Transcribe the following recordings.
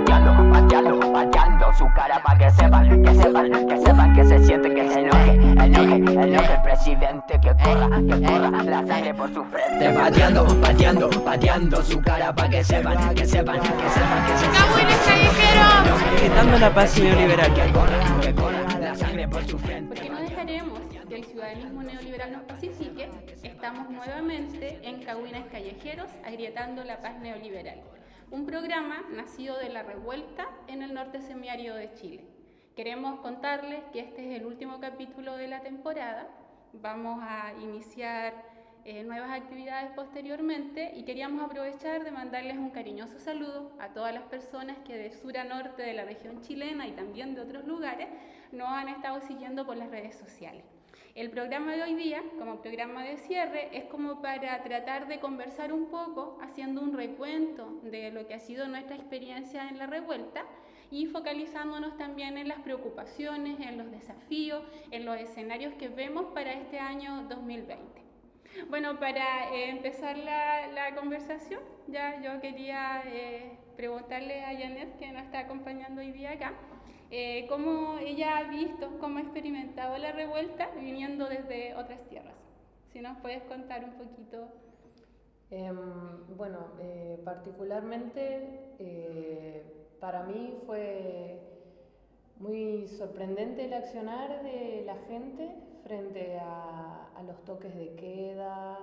pateando su cara para que sepan, que se siente, que se enoje el presidente, que corra la sangre por su frente. Pateando su cara para que sepan, que se siente, ¡Cagüines callejeros! Gritando la paz neoliberal. que corra la sangre por su frente. Porque no dejaremos que el ciudadanismo neoliberal nos pacifique. Estamos nuevamente en Cagüines Callejeros, agrietando la paz neoliberal. Un programa nacido de la revuelta en el norte semiárido de Chile. Queremos contarles que este es el último capítulo de la temporada. Vamos a iniciar nuevas actividades posteriormente y queríamos aprovechar de mandarles un cariñoso saludo a todas las personas que de sur a norte de la región chilena y también de otros lugares nos han estado siguiendo por las redes sociales. El programa de hoy día, como programa de cierre, es como para tratar de conversar un poco, haciendo un recuento de lo que ha sido nuestra experiencia en la revuelta y focalizándonos también en las preocupaciones, en los desafíos, en los escenarios que vemos para este año 2020. Bueno, para empezar la conversación, ya yo quería preguntarle a Janet, que nos está acompañando hoy día acá, cómo ella ha visto, cómo ha experimentado la revuelta viniendo desde otras tierras. Si nos puedes contar un poquito. Particularmente para mí fue muy sorprendente el accionar de la gente frente a los toques de queda,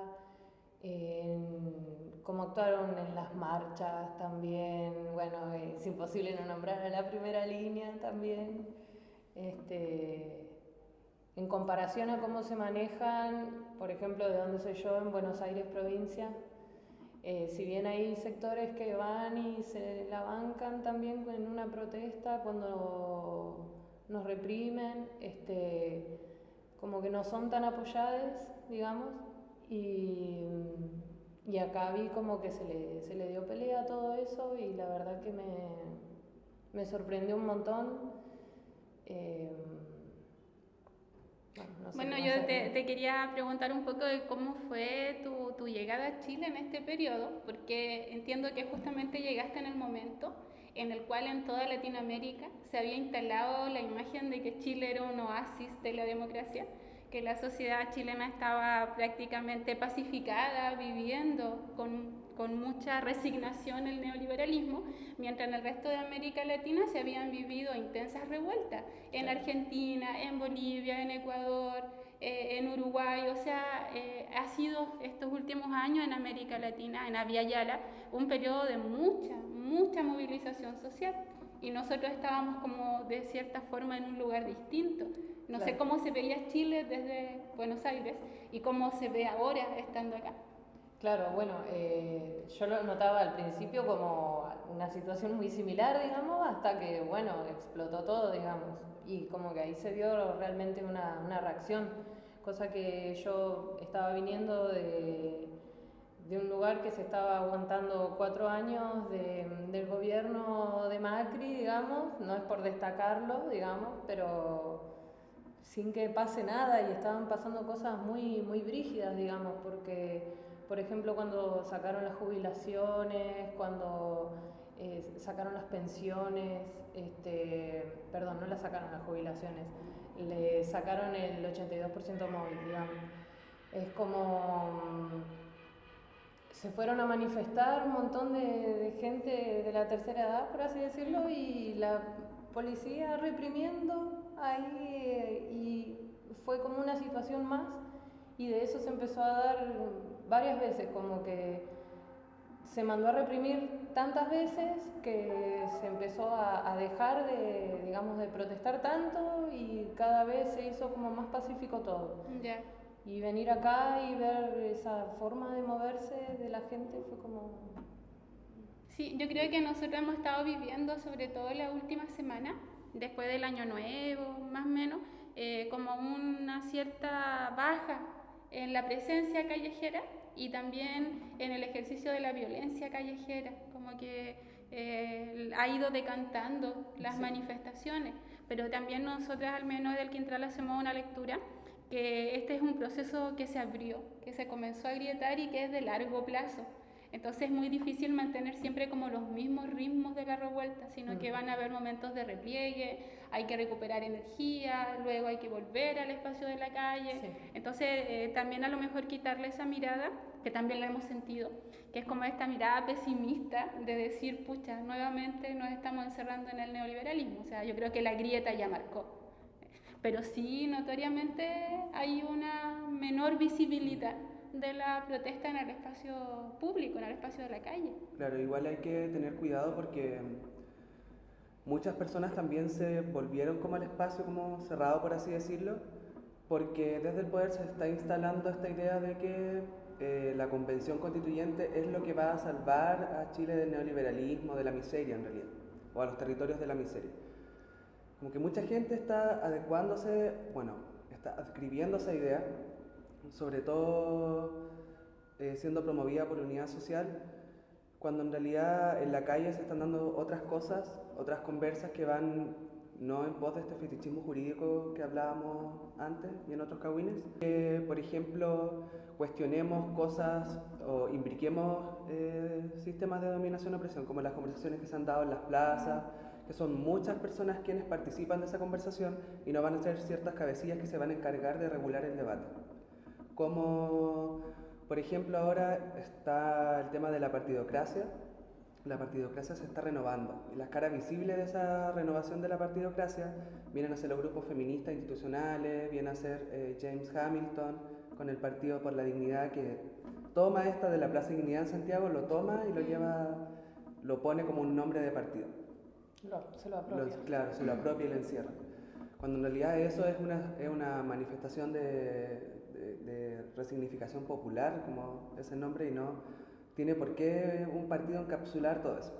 cómo actuaron en las marchas también. Bueno, es imposible no nombrar a la primera línea también. En comparación a cómo se manejan, por ejemplo, de donde soy yo, en Buenos Aires provincia, si bien hay sectores que van y se la bancan también en una protesta cuando nos reprimen, como que no son tan apoyados, digamos, y acá vi como que se le dio pelea a todo eso y la verdad que me sorprendió un montón. Bueno, yo te quería preguntar un poco de cómo fue tu llegada a Chile en este periodo, porque entiendo que justamente llegaste en el momento en el cual en toda Latinoamérica se había instalado la imagen de que Chile era un oasis de la democracia, que la sociedad chilena estaba prácticamente pacificada, viviendo con mucha resignación el neoliberalismo, mientras en el resto de América Latina se habían vivido intensas revueltas, en Argentina, en Bolivia, en Ecuador, en Uruguay. O sea, ha sido estos últimos años en América Latina, en Abya Yala, un periodo de mucha movilización social, y nosotros estábamos como de cierta forma en un lugar distinto. No sé cómo se veía Chile desde Buenos Aires y cómo se ve ahora estando acá. Claro, bueno, yo lo notaba al principio como una situación muy similar, digamos, hasta que, bueno, explotó todo, digamos, y como que ahí se vio realmente una reacción, cosa que yo estaba viniendo de un lugar que se estaba aguantando 4 años del gobierno de Macri, digamos, no es por destacarlo, digamos, pero sin que pase nada, y estaban pasando cosas muy, muy brígidas, digamos, porque, por ejemplo, cuando sacaron las jubilaciones, cuando sacaron las pensiones, perdón, no las sacaron las jubilaciones, le sacaron el 82% móvil, digamos. Es como se fueron a manifestar un montón de gente de la tercera edad, por así decirlo, y la policía reprimiendo ahí, y fue como una situación más, y de eso se empezó a dar varias veces, como que se mandó a reprimir tantas veces que se empezó a dejar de, digamos, de protestar tanto, y cada vez se hizo como más pacífico todo. Yeah. Y venir acá y ver esa forma de moverse de la gente fue como... Sí, yo creo que nosotros hemos estado viviendo, sobre todo la última semana, después del Año Nuevo, más o menos, como una cierta baja en la presencia callejera y también en el ejercicio de la violencia callejera, como que ha ido decantando las manifestaciones, pero también nosotras, al menos del Quintral, hacemos una lectura que este es un proceso que se abrió, que se comenzó a agrietar y que es de largo plazo. Entonces es muy difícil mantener siempre como los mismos ritmos de la revuelta, sino que van a haber momentos de repliegue, hay que recuperar energía, luego hay que volver al espacio de la calle. Sí. Entonces, también a lo mejor quitarle esa mirada, que también la hemos sentido, que es como esta mirada pesimista de decir, pucha, nuevamente nos estamos encerrando en el neoliberalismo. O sea, yo creo que la grieta ya marcó. Pero sí, notoriamente hay una menor visibilidad de la protesta en el espacio público, en el espacio de la calle. Claro, igual hay que tener cuidado porque muchas personas también se volvieron como al espacio como cerrado, por así decirlo, porque desde el poder se está instalando esta idea de que la convención constituyente es lo que va a salvar a Chile del neoliberalismo, de la miseria en realidad, o a los territorios de la miseria. Como que mucha gente está adecuándose, bueno, está adscribiendo esa idea, sobre todo siendo promovida por Unidad Social, cuando en realidad en la calle se están dando otras cosas, otras conversas que van no en pos de este fetichismo jurídico que hablábamos antes y en otros cagüines. Por ejemplo, cuestionemos cosas o imbriquemos sistemas de dominación y opresión, como las conversaciones que se han dado en las plazas, que son muchas personas quienes participan de esa conversación y no van a ser ciertas cabecillas que se van a encargar de regular el debate. Como, por ejemplo, ahora está el tema de la partidocracia. La partidocracia se está renovando y las caras visibles de esa renovación de la partidocracia vienen a ser los grupos feministas institucionales, viene a ser James Hamilton con el Partido por la Dignidad, que toma esta de la Plaza Dignidad en Santiago, lo toma y lo lleva, lo pone como un nombre de partido. Se lo apropia. Claro, se lo apropia y lo encierra. Cuando en realidad eso es una manifestación de resignificación popular, como es el nombre, y no tiene por qué un partido encapsular todo eso.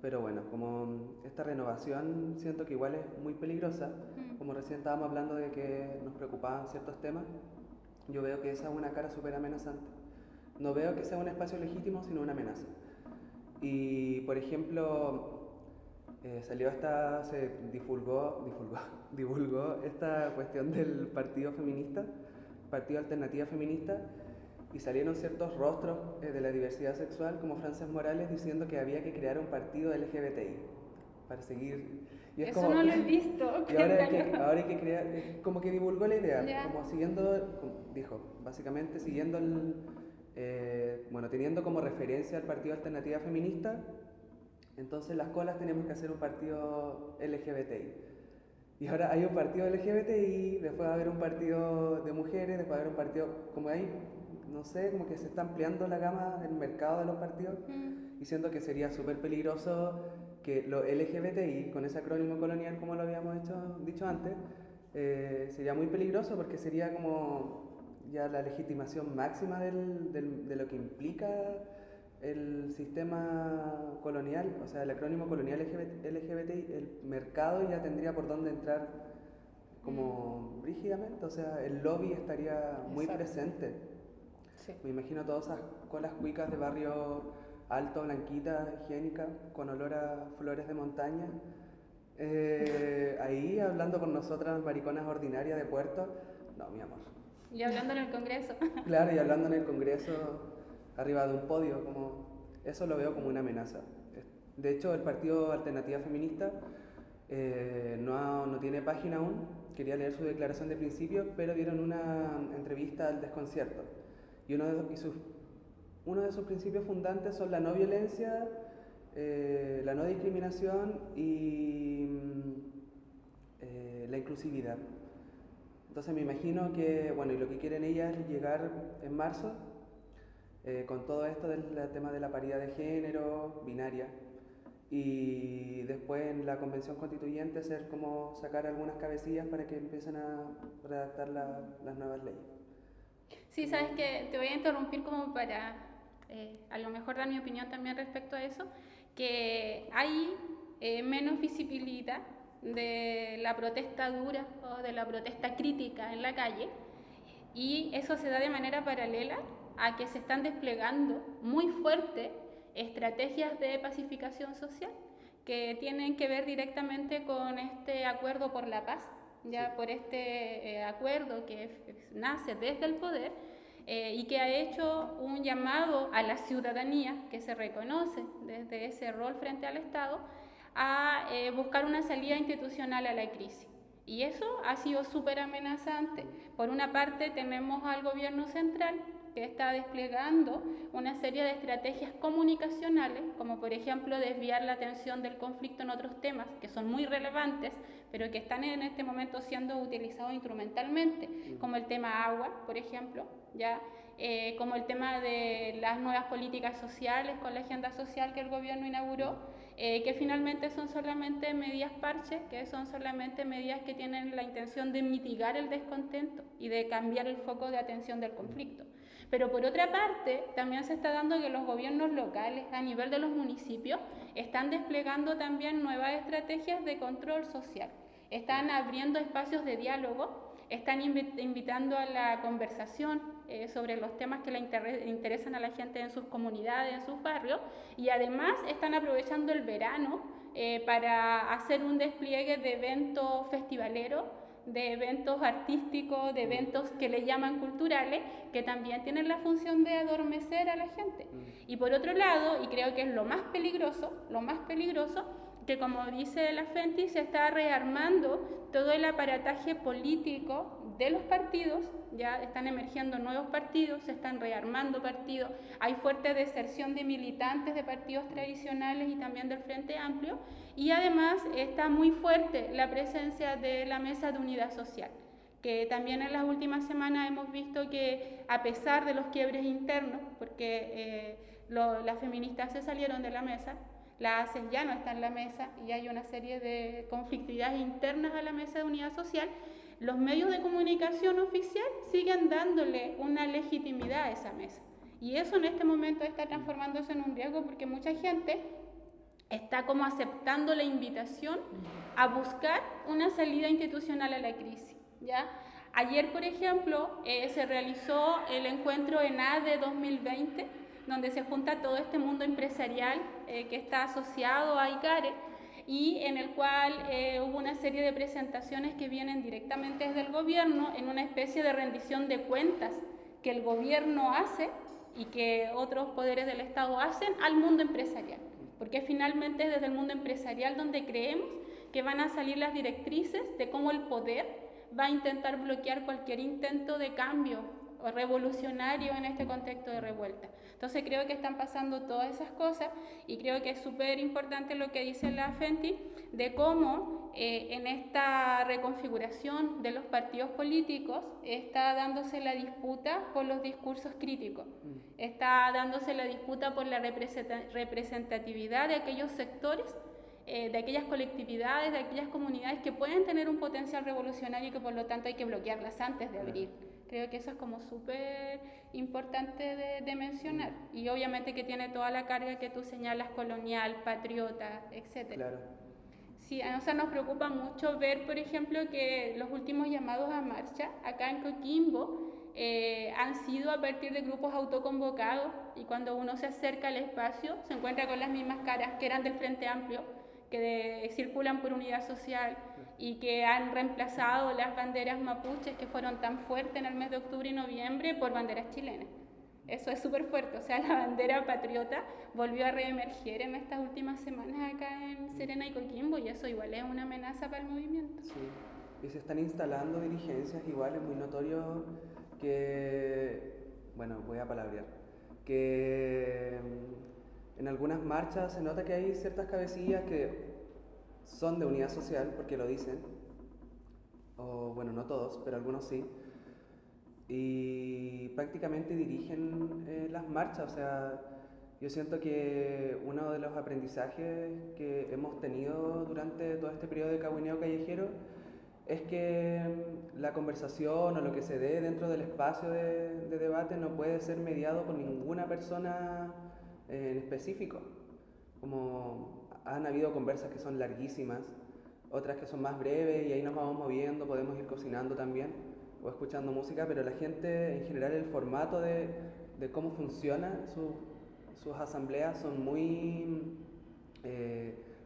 Pero bueno, como esta renovación siento que igual es muy peligrosa, como recién estábamos hablando de que nos preocupaban ciertos temas, yo veo que esa es una cara súper amenazante. No veo que sea un espacio legítimo, sino una amenaza. Y por ejemplo, se divulgó esta cuestión del partido feminista, Partido Alternativa Feminista, y salieron ciertos rostros de la diversidad sexual como Frances Morales diciendo que había que crear un partido LGBTI para seguir. Y es Eso como, no lo he visto. y ahora hay que crear, como que divulgó la idea, Ya. como siguiendo, dijo, básicamente siguiendo teniendo como referencia al Partido Alternativa Feminista, entonces las colas tenemos que hacer un partido LGBTI. Y ahora hay un partido LGBTI, después va a haber un partido de mujeres, después va a haber un partido, como ahí, no sé, como que se está ampliando la gama del mercado de los partidos, y siento que sería súper peligroso que lo LGBTI, con ese acrónimo colonial como lo habíamos dicho antes, sería muy peligroso porque sería como ya la legitimación máxima de lo que implica el sistema colonial, o sea, el acrónimo colonial LGBTI, el mercado ya tendría por dónde entrar como brígidamente, o sea, el lobby estaría muy presente. Sí. Me imagino todas esas colas cuicas de barrio alto, blanquita, higiénica, con olor a flores de montaña, ahí hablando con nosotras mariconas ordinarias de puerto. No, mi amor. Y hablando en el Congreso. Claro, y hablando en el Congreso, arriba de un podio, como eso lo veo como una amenaza. De hecho, el Partido Alternativa Feminista no tiene página aún. Quería leer su declaración de principio, pero dieron una entrevista al Desconcierto. Y uno de sus principios fundantes son la no violencia, la no discriminación y la inclusividad. Entonces me imagino que, bueno, y lo que quieren ellas es llegar en marzo con todo esto del tema de la paridad de género, binaria, y después en la convención constituyente hacer como sacar algunas cabecillas para que empiecen a redactar las nuevas leyes. Sí, sabes que te voy a interrumpir como para a lo mejor dar mi opinión también respecto a eso, que hay menos visibilidad de la protesta dura o de la protesta crítica en la calle, y eso se da de manera paralela a que se están desplegando muy fuerte estrategias de pacificación social que tienen que ver directamente con este acuerdo por la paz, ya por este acuerdo que nace desde el poder, y que ha hecho un llamado a la ciudadanía, que se reconoce desde ese rol frente al Estado, a buscar una salida institucional a la crisis. Y eso ha sido súper amenazante. Por una parte tenemos al gobierno central, que está desplegando una serie de estrategias comunicacionales, como por ejemplo desviar la atención del conflicto en otros temas que son muy relevantes, pero que están en este momento siendo utilizados instrumentalmente, como el tema agua, por ejemplo, ¿ya? Como el tema de las nuevas políticas sociales con la agenda social que el gobierno inauguró, que finalmente son solamente medidas parche, que son solamente medidas que tienen la intención de mitigar el descontento y de cambiar el foco de atención del conflicto. Pero por otra parte, también se está dando que los gobiernos locales, a nivel de los municipios, están desplegando también nuevas estrategias de control social. Están abriendo espacios de diálogo, están invitando a la conversación sobre los temas que le interesan a la gente en sus comunidades, en sus barrios, y además están aprovechando el verano para hacer un despliegue de eventos festivaleros, de eventos artísticos, de eventos que le llaman culturales, que también tienen la función de adormecer a la gente. Y por otro lado, y creo que es lo más peligroso, que como dice la Fenty, se está rearmando todo el aparataje político de los partidos, ya están emergiendo nuevos partidos, se están rearmando partidos, hay fuerte deserción de militantes de partidos tradicionales y también del Frente Amplio, y además está muy fuerte la presencia de la Mesa de Unidad Social, que también en las últimas semanas hemos visto que a pesar de los quiebres internos, porque las feministas se salieron de la mesa, la ACES ya no está en la mesa y hay una serie de conflictividades internas a la Mesa de Unidad Social, los medios de comunicación oficial siguen dándole una legitimidad a esa mesa. Y eso en este momento está transformándose en un riesgo porque mucha gente está como aceptando la invitación a buscar una salida institucional a la crisis, ¿ya? Ayer, por ejemplo, se realizó el encuentro ENADE 2020, donde se junta todo este mundo empresarial que está asociado a ICARE y en el cual hubo una serie de presentaciones que vienen directamente desde el gobierno en una especie de rendición de cuentas que el gobierno hace y que otros poderes del Estado hacen al mundo empresarial, porque finalmente es desde el mundo empresarial donde creemos que van a salir las directrices de cómo el poder va a intentar bloquear cualquier intento de cambio o revolucionario en este contexto de revuelta. Entonces creo que están pasando todas esas cosas y creo que es súper importante lo que dice la Fenty de cómo en esta reconfiguración de los partidos políticos está dándose la disputa por los discursos críticos, está dándose la disputa por la representatividad de aquellos sectores, de aquellas colectividades, de aquellas comunidades que pueden tener un potencial revolucionario y que por lo tanto hay que bloquearlas antes de abrir. Creo que eso es como súper importante de mencionar. Y obviamente que tiene toda la carga que tú señalas, colonial, patriota, etc. Claro. Sí, o sea, nos preocupa mucho ver, por ejemplo, que los últimos llamados a marcha acá en Coquimbo han sido a partir de grupos autoconvocados y cuando uno se acerca al espacio se encuentra con las mismas caras que eran del Frente Amplio, que circulan por Unidad Social y que han reemplazado las banderas mapuches que fueron tan fuertes en el mes de octubre y noviembre por banderas chilenas. Eso es súper fuerte, o sea, la bandera patriota volvió a reemerger en estas últimas semanas acá en Serena y Coquimbo y eso igual es una amenaza para el movimiento. Sí, y se están instalando dirigencias, igual es muy notorio que, bueno, voy a palabrear, que en algunas marchas se nota que hay ciertas cabecillas que son de Unidad Social, porque lo dicen, o bueno, no todos, pero algunos sí, y prácticamente dirigen las marchas. O sea, yo siento que uno de los aprendizajes que hemos tenido durante todo este periodo de cahuineo callejero es que la conversación o lo que se dé dentro del espacio de debate no puede ser mediado por ninguna persona en específico. Como han habido conversas que son larguísimas, otras que son más breves y ahí nos vamos moviendo, podemos ir cocinando también o escuchando música, pero la gente en general, el formato de cómo funcionan sus asambleas son muy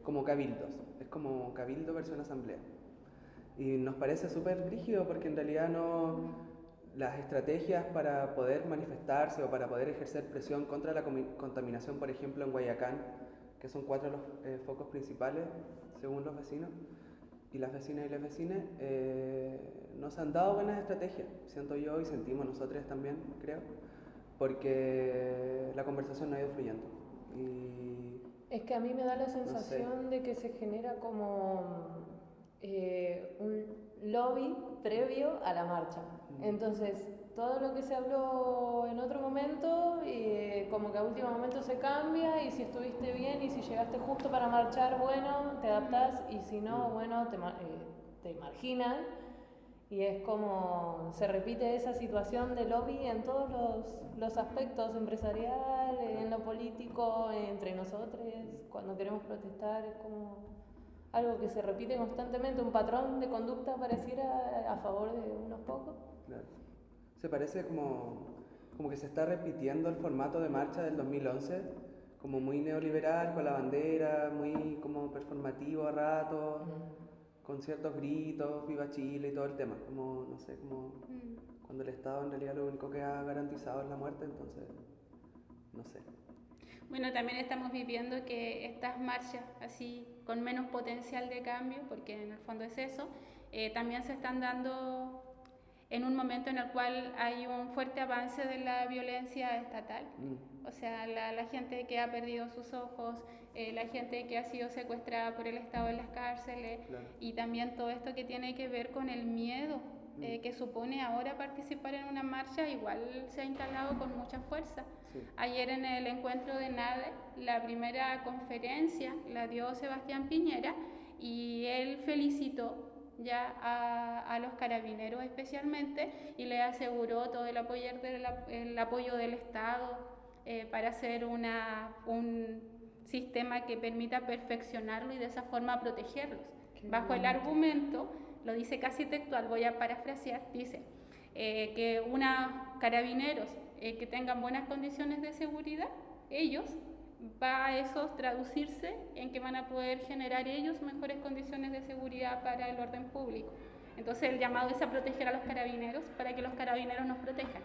como cabildos, es como cabildo versión asamblea. Y nos parece súper rígido porque en realidad no, las estrategias para poder manifestarse o para poder ejercer presión contra la contaminación, por ejemplo, en Guayacán, que son 4 los focos principales, según los vecinos y las vecinas y los vecinos, nos han dado buenas estrategias, siento yo y sentimos nosotros también, creo, porque la conversación no ha ido fluyendo. Y es que a mí me da la sensación no sé. de que se genera como un lobby previo a la marcha. Entonces, todo lo que se habló en otro momento, como que a último momento se cambia, y si estuviste bien y si llegaste justo para marchar, bueno, te adaptás, y si no, bueno, te marginan. Y es como se repite esa situación de lobby en todos los aspectos, empresarial, en lo político, entre nosotros, cuando queremos protestar, es como algo que se repite constantemente, un patrón de conducta pareciera a favor de unos pocos. Claro. Se parece como que se está repitiendo el formato de marcha del 2011, como muy neoliberal, con la bandera, muy como performativo a ratos, con ciertos gritos, viva Chile y todo el tema, como, no sé, como cuando el Estado en realidad lo único que ha garantizado es la muerte, entonces, no sé. Bueno, también estamos viviendo que estas marchas, así con menos potencial de cambio, porque en el fondo es eso, también se están dando en un momento en el cual hay un fuerte avance de la violencia estatal. O sea, la gente que ha perdido sus ojos, la gente que ha sido secuestrada por el Estado en las cárceles, Claro. y también todo esto que tiene que ver con el miedo que supone ahora participar en una marcha, igual se ha instalado con mucha fuerza. Sí. Ayer en el encuentro de NADE, la primera conferencia la dio Sebastián Piñera, y él felicitó ya a los carabineros especialmente, y le aseguró todo el apoyo del Estado para hacer un sistema que permita perfeccionarlo y de esa forma protegerlos. Bajo el argumento, lo dice casi textual, voy a parafrasear, dice que carabineros que tengan buenas condiciones de seguridad, ellos va a eso traducirse en que van a poder generar ellos mejores condiciones de seguridad para el orden público. Entonces el llamado es a proteger a los carabineros para que los carabineros nos protejan.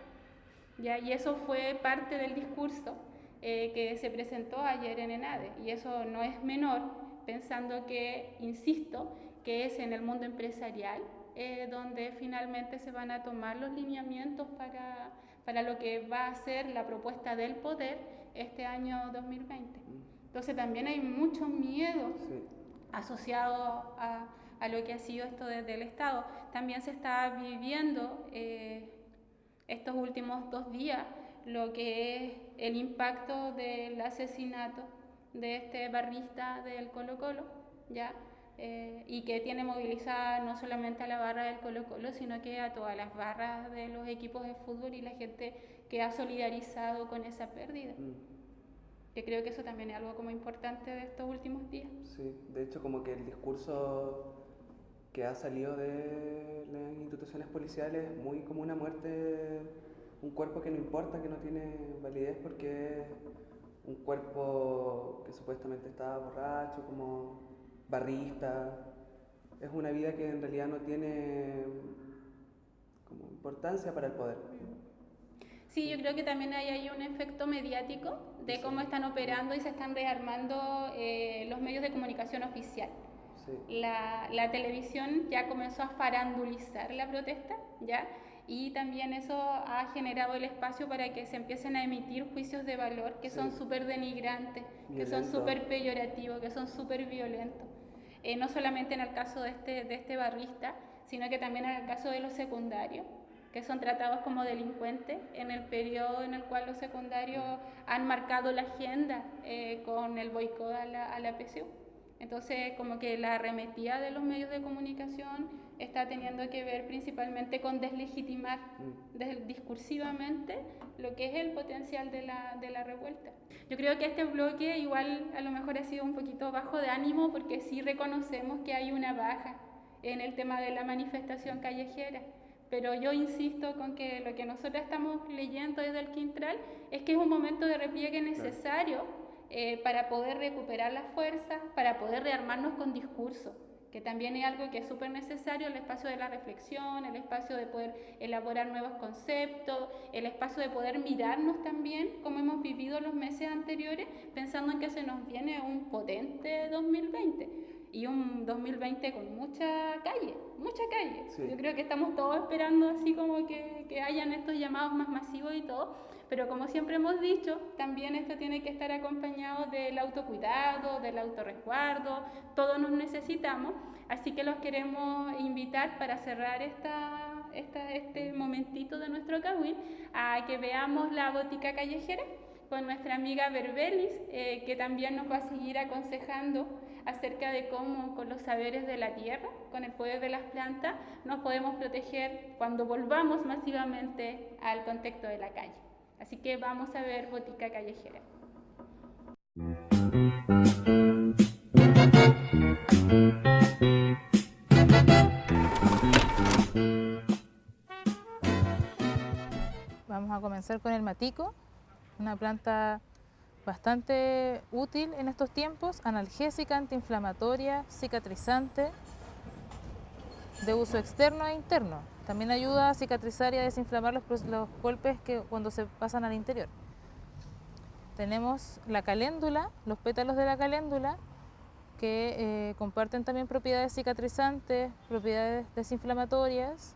¿Ya? Y eso fue parte del discurso que se presentó ayer en ENADE, y eso no es menor, pensando que, insisto, que es en el mundo empresarial donde finalmente se van a tomar los lineamientos para lo que va a ser la propuesta del poder este año 2020. Entonces también hay mucho miedo asociado a lo que ha sido esto desde el Estado. También se está viviendo estos últimos 2 días lo que es el impacto del asesinato de este barrista del Colo-Colo, ¿ya? Y que tiene movilizada no solamente a la barra del Colo-Colo, sino que a todas las barras de los equipos de fútbol y la gente que ha solidarizado con esa pérdida. Que creo que eso también es algo como importante de estos últimos días. Sí, de hecho como que el discurso que ha salido de las instituciones policiales es muy como una muerte, un cuerpo que no importa, que no tiene validez porque es un cuerpo que supuestamente está borracho, como barrista. Es una vida que en realidad no tiene como importancia para el poder. Sí, yo creo que también hay un efecto mediático de cómo están operando y se están rearmando los medios de comunicación oficial. Sí. La televisión ya comenzó a farandulizar la protesta, ¿ya? Y también eso ha generado el espacio para que se empiecen a emitir juicios de valor que son súper denigrantes, que son súper peyorativos, que son súper violentos. No solamente en el caso de este barrista, sino que también en el caso de los secundarios, que son tratados como delincuentes en el periodo en el cual los secundarios han marcado la agenda con el boicot a la PSU. Entonces, como que la arremetida de los medios de comunicación está teniendo que ver principalmente con deslegitimar discursivamente lo que es el potencial de la revuelta. Yo creo que este bloque igual a lo mejor ha sido un poquito bajo de ánimo, porque sí reconocemos que hay una baja en el tema de la manifestación callejera. Pero yo insisto con que lo que nosotros estamos leyendo desde el Quintral es que es un momento de repliegue necesario para poder recuperar las fuerzas, para poder rearmarnos con discurso, que también es algo que es súper necesario, el espacio de la reflexión, el espacio de poder elaborar nuevos conceptos, el espacio de poder mirarnos también, como hemos vivido los meses anteriores, pensando en que se nos viene un potente 2020 y un 2020 con mucha calle, mucha calle. Sí. Yo creo que estamos todos esperando así como que hayan estos llamados más masivos y todo, pero como siempre hemos dicho, también esto tiene que estar acompañado del autocuidado, del autorresguardo, todos nos necesitamos, así que los queremos invitar para cerrar este momentito de nuestro Cagüín a que veamos la botica callejera con nuestra amiga Berbelis, que también nos va a seguir aconsejando acerca de cómo con los saberes de la tierra, con el poder de las plantas, nos podemos proteger cuando volvamos masivamente al contexto de la calle. Así que vamos a ver botica callejera. Vamos a comenzar con el matico, una planta bastante útil en estos tiempos, analgésica, antiinflamatoria, cicatrizante, de uso externo e interno. También ayuda a cicatrizar y a desinflamar los golpes que cuando se pasan al interior. Tenemos la caléndula, los pétalos de la caléndula, que comparten también propiedades cicatrizantes, propiedades desinflamatorias.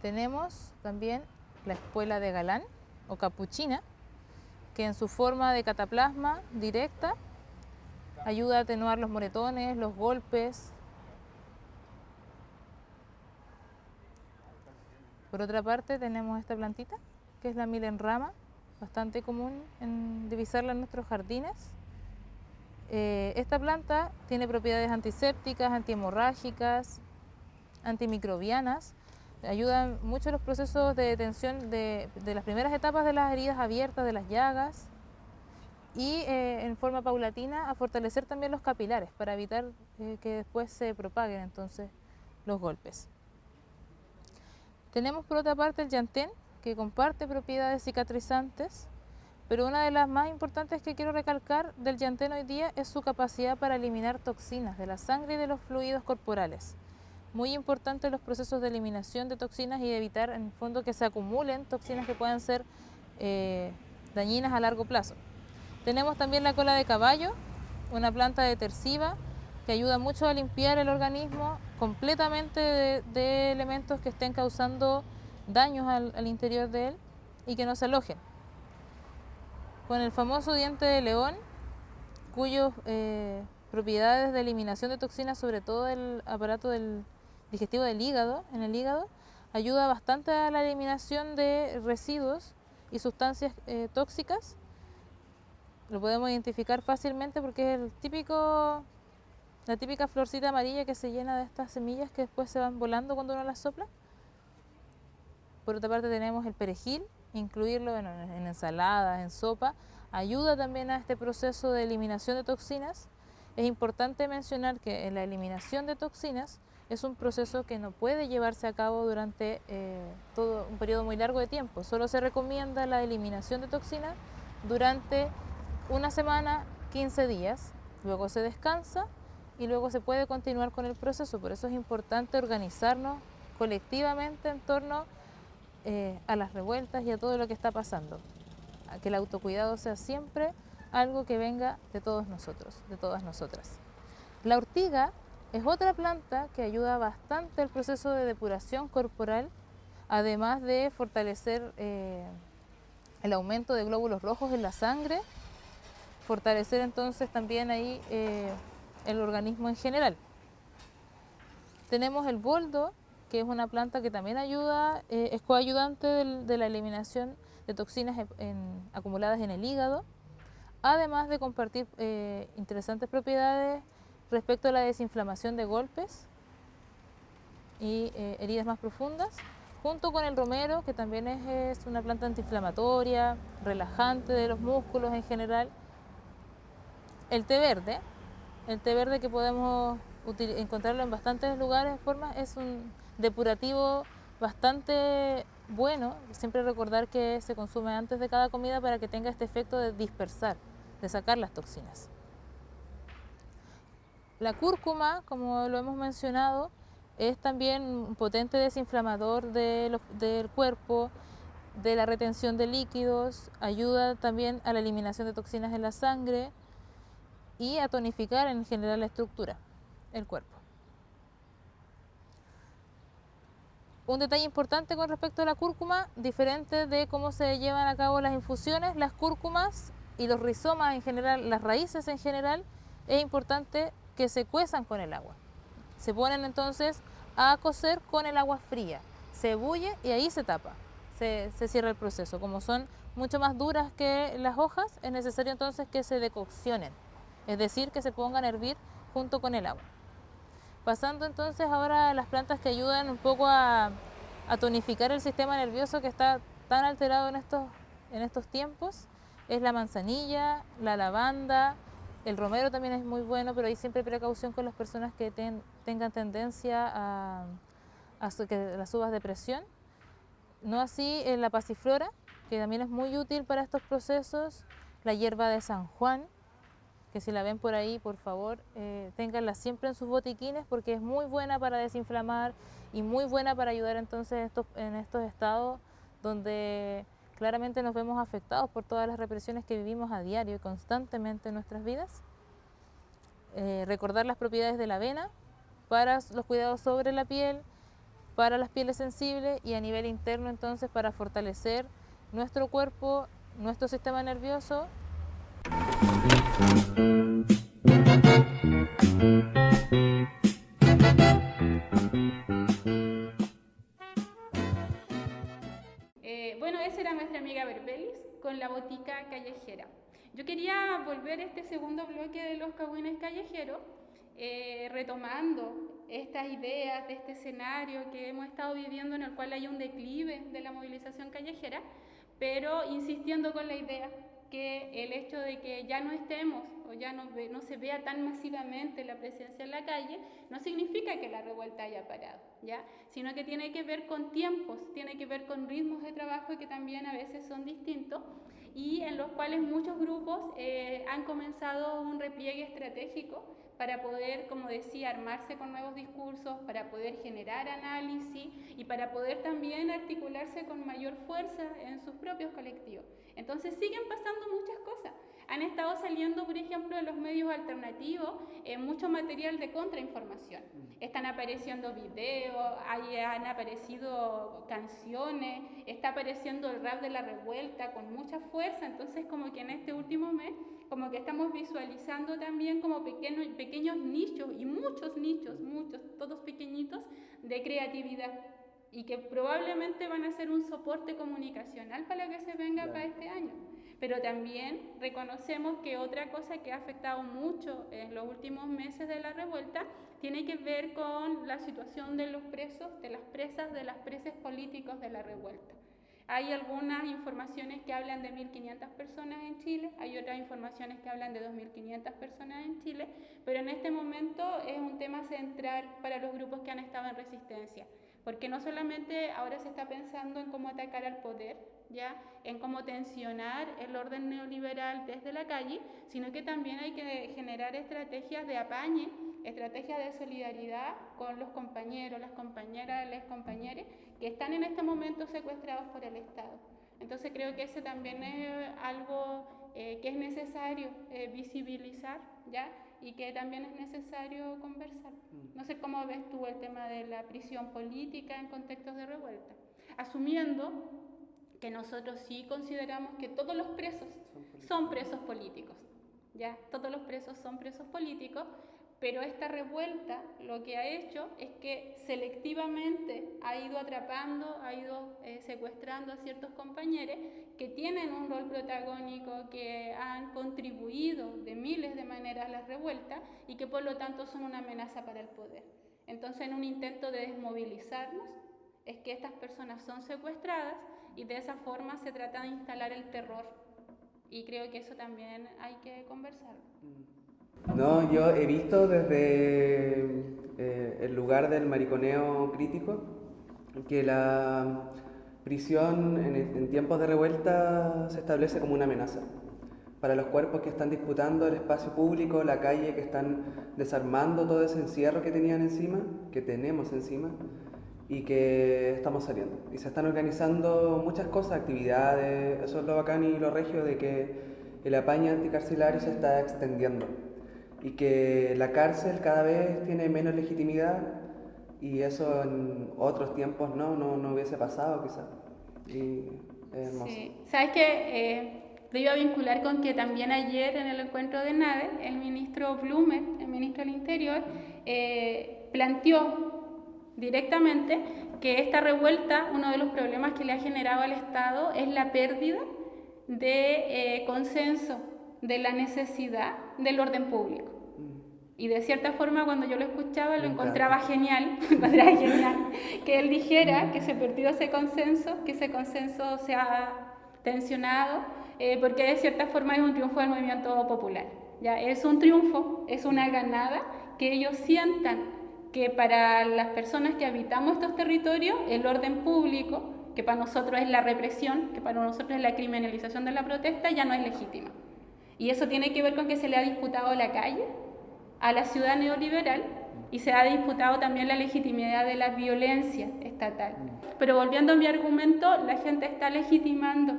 Tenemos también la espuela de Galán o capuchina, que en su forma de cataplasma directa ayuda a atenuar los moretones, los golpes. Por otra parte tenemos esta plantita, que es la milenrama, bastante común en divisarla en nuestros jardines. Esta planta tiene propiedades antisépticas, antihemorrágicas, antimicrobianas, ayudan mucho en los procesos de detención de las primeras etapas de las heridas abiertas, de las llagas, y en forma paulatina a fortalecer también los capilares para evitar que después se propaguen entonces los golpes. Tenemos por otra parte el llantén, que comparte propiedades cicatrizantes, pero una de las más importantes que quiero recalcar del llantén hoy día es su capacidad para eliminar toxinas de la sangre y de los fluidos corporales. Muy importante en los procesos de eliminación de toxinas y evitar en el fondo que se acumulen toxinas que puedan ser dañinas a largo plazo. Tenemos también la cola de caballo, una planta detersiva que ayuda mucho a limpiar el organismo completamente de elementos que estén causando daños al interior de él y que no se alojen. Con el famoso diente de león, cuyas propiedades de eliminación de toxinas, sobre todo el aparato digestivo del hígado, en el hígado, ayuda bastante a la eliminación de residuos y sustancias tóxicas. Lo podemos identificar fácilmente porque es la típica florcita amarilla que se llena de estas semillas que después se van volando cuando uno las sopla. Por otra parte tenemos el perejil, incluirlo en ensaladas, en sopa, ayuda también a este proceso de eliminación de toxinas. Es importante mencionar que la eliminación de toxinas es un proceso que no puede llevarse a cabo durante todo un periodo muy largo de tiempo. Solo se recomienda la eliminación de toxinas durante una semana, 15 días, luego se descansa y luego se puede continuar con el proceso. Por eso es importante organizarnos colectivamente en torno a las revueltas y a todo lo que está pasando. A que el autocuidado sea siempre algo que venga de todos nosotros, de todas nosotras. La ortiga es otra planta que ayuda bastante al proceso de depuración corporal, además de fortalecer el aumento de glóbulos rojos en la sangre, fortalecer entonces también ahí el organismo en general. Tenemos el boldo, que es una planta que también ayuda, es coayudante de la eliminación de toxinas acumuladas en el hígado, además de compartir interesantes propiedades respecto a la desinflamación de golpes y heridas más profundas, junto con el romero, que también es una planta antiinflamatoria, relajante de los músculos en general. El té verde que podemos encontrarlo en bastantes lugares, formas, es un depurativo bastante bueno. Siempre recordar que se consume antes de cada comida para que tenga este efecto de dispersar, de sacar las toxinas. La cúrcuma, como lo hemos mencionado, es también un potente desinflamador del cuerpo, de la retención de líquidos, ayuda también a la eliminación de toxinas en la sangre y a tonificar en general la estructura del cuerpo. Un detalle importante con respecto a la cúrcuma, diferente de cómo se llevan a cabo las infusiones, las cúrcumas y los rizomas en general, las raíces en general, es importante que se cuezan con el agua. Se ponen entonces a cocer con el agua fría, se bulle y ahí se tapa, se cierra el proceso. Como son mucho más duras que las hojas, es necesario entonces que se decoccionen, es decir, que se pongan a hervir junto con el agua. Pasando entonces ahora a las plantas que ayudan un poco a tonificar el sistema nervioso que está tan alterado en estos tiempos, es la manzanilla, la lavanda, el romero también es muy bueno, pero hay siempre precaución con las personas que tengan tendencia a que las subas de presión. No así la pasiflora, que también es muy útil para estos procesos, la hierba de San Juan, que si la ven por ahí, por favor, ténganla siempre en sus botiquines porque es muy buena para desinflamar y muy buena para ayudar entonces en estos estados donde claramente nos vemos afectados por todas las represiones que vivimos a diario y constantemente en nuestras vidas. Recordar las propiedades de la avena para los cuidados sobre la piel, para las pieles sensibles y a nivel interno entonces para fortalecer nuestro cuerpo, nuestro sistema nervioso. Bueno, esa era nuestra amiga Berbelis con la botica callejera. Yo quería volver a este segundo bloque de los cagüines callejeros, retomando estas ideas de este escenario que hemos estado viviendo en el cual hay un declive de la movilización callejera, pero insistiendo con la idea que el hecho de que ya no estemos o ya no se vea tan masivamente la presencia en la calle no significa que la revuelta haya parado, ¿ya? Sino que tiene que ver con tiempos, tiene que ver con ritmos de trabajo que también a veces son distintos y en los cuales muchos grupos han comenzado un repliegue estratégico para poder, como decía, armarse con nuevos discursos, para poder generar análisis y para poder también articularse con mayor fuerza en sus propios colectivos. Entonces siguen pasando muchas cosas. Han estado saliendo, por ejemplo, en los medios alternativos mucho material de contrainformación. Están apareciendo videos, han aparecido canciones, está apareciendo el rap de la revuelta con mucha fuerza. Entonces, como que en este último mes, como que estamos visualizando también como pequeños nichos y muchos nichos, todos pequeñitos, de creatividad. Y que probablemente van a ser un soporte comunicacional para lo que se venga para este año. Pero también reconocemos que otra cosa que ha afectado mucho en los últimos meses de la revuelta tiene que ver con la situación de los presos, de las presas, de las presos políticos de la revuelta. Hay algunas informaciones que hablan de 1.500 personas en Chile, hay otras informaciones que hablan de 2.500 personas en Chile, pero en este momento es un tema central para los grupos que han estado en resistencia. Porque no solamente ahora se está pensando en cómo atacar al poder, ¿ya? En cómo tensionar el orden neoliberal desde la calle, sino que también hay que generar estrategias de apañe, estrategias de solidaridad con los compañeros, las compañeras, les compañeros que están en este momento secuestrados por el Estado. Entonces creo que ese también es algo que es necesario visibilizar, ¿ya? Y que también es necesario conversar. No sé cómo ves tú el tema de la prisión política en contextos de revuelta, asumiendo que nosotros sí consideramos que todos los presos son presos políticos, ¿ya? Todos los presos son presos políticos, pero esta revuelta lo que ha hecho es que selectivamente ha ido atrapando, ha ido secuestrando a ciertos compañeros que tienen un rol protagónico, que han contribuido de miles de maneras a la revuelta y que por lo tanto son una amenaza para el poder. Entonces, en un intento de desmovilizarnos, es que estas personas son secuestradas y de esa forma se trata de instalar el terror. Y creo que eso también hay que conversar. No, yo he visto desde el lugar del mariconeo crítico que la prisión en tiempos de revuelta se establece como una amenaza para los cuerpos que están disputando el espacio público, la calle, que están desarmando todo ese encierro que tenían encima, que tenemos encima, y que estamos saliendo. Y se están organizando muchas cosas, actividades, eso es lo bacán y lo regio de que el apaño anticarcelario se está extendiendo y que la cárcel cada vez tiene menos legitimidad, y eso en otros tiempos no hubiese pasado quizás. Y es hermoso. Sí. ¿Sabes qué? Lo iba a vincular con que también ayer en el encuentro de NADE, el ministro Blumer, el ministro del Interior, planteó directamente que esta revuelta, uno de los problemas que le ha generado al Estado es la pérdida de consenso de la necesidad del orden público. Y de cierta forma, cuando yo lo escuchaba, lo encontraba genial, que él dijera que se perdió ese consenso, que ese consenso se ha tensionado, porque de cierta forma es un triunfo del movimiento popular. ¿Ya? Es un triunfo, es una ganada, que ellos sientan que para las personas que habitamos estos territorios, el orden público, que para nosotros es la represión, que para nosotros es la criminalización de la protesta, ya no es legítima. Y eso tiene que ver con que se le ha disputado la calle a la ciudad neoliberal, y se ha disputado también la legitimidad de la violencia estatal. Pero volviendo a mi argumento, la gente está legitimando,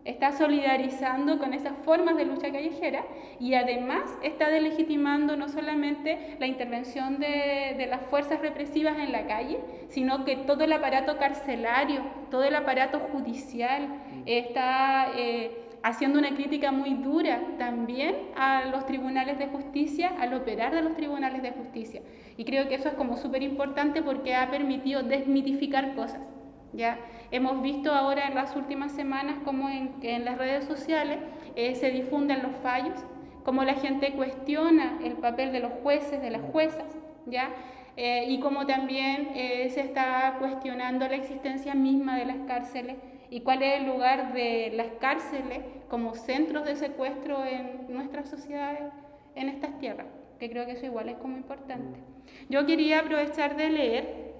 está solidarizando con esas formas de lucha callejera, y además está delegitimando no solamente la intervención de las fuerzas represivas en la calle, sino que todo el aparato carcelario, todo el aparato judicial está haciendo una crítica muy dura también a los tribunales de justicia, al operar de los tribunales de justicia. Y creo que eso es como súper importante porque ha permitido desmitificar cosas. ¿Ya? Hemos visto ahora en las últimas semanas cómo en las redes sociales se difunden los fallos, cómo la gente cuestiona el papel de los jueces, de las juezas, ¿ya? Y cómo también se está cuestionando la existencia misma de las cárceles y cuál es el lugar de las cárceles como centros de secuestro en nuestras sociedades, en estas tierras, que creo que eso igual es como importante. Yo quería aprovechar de leer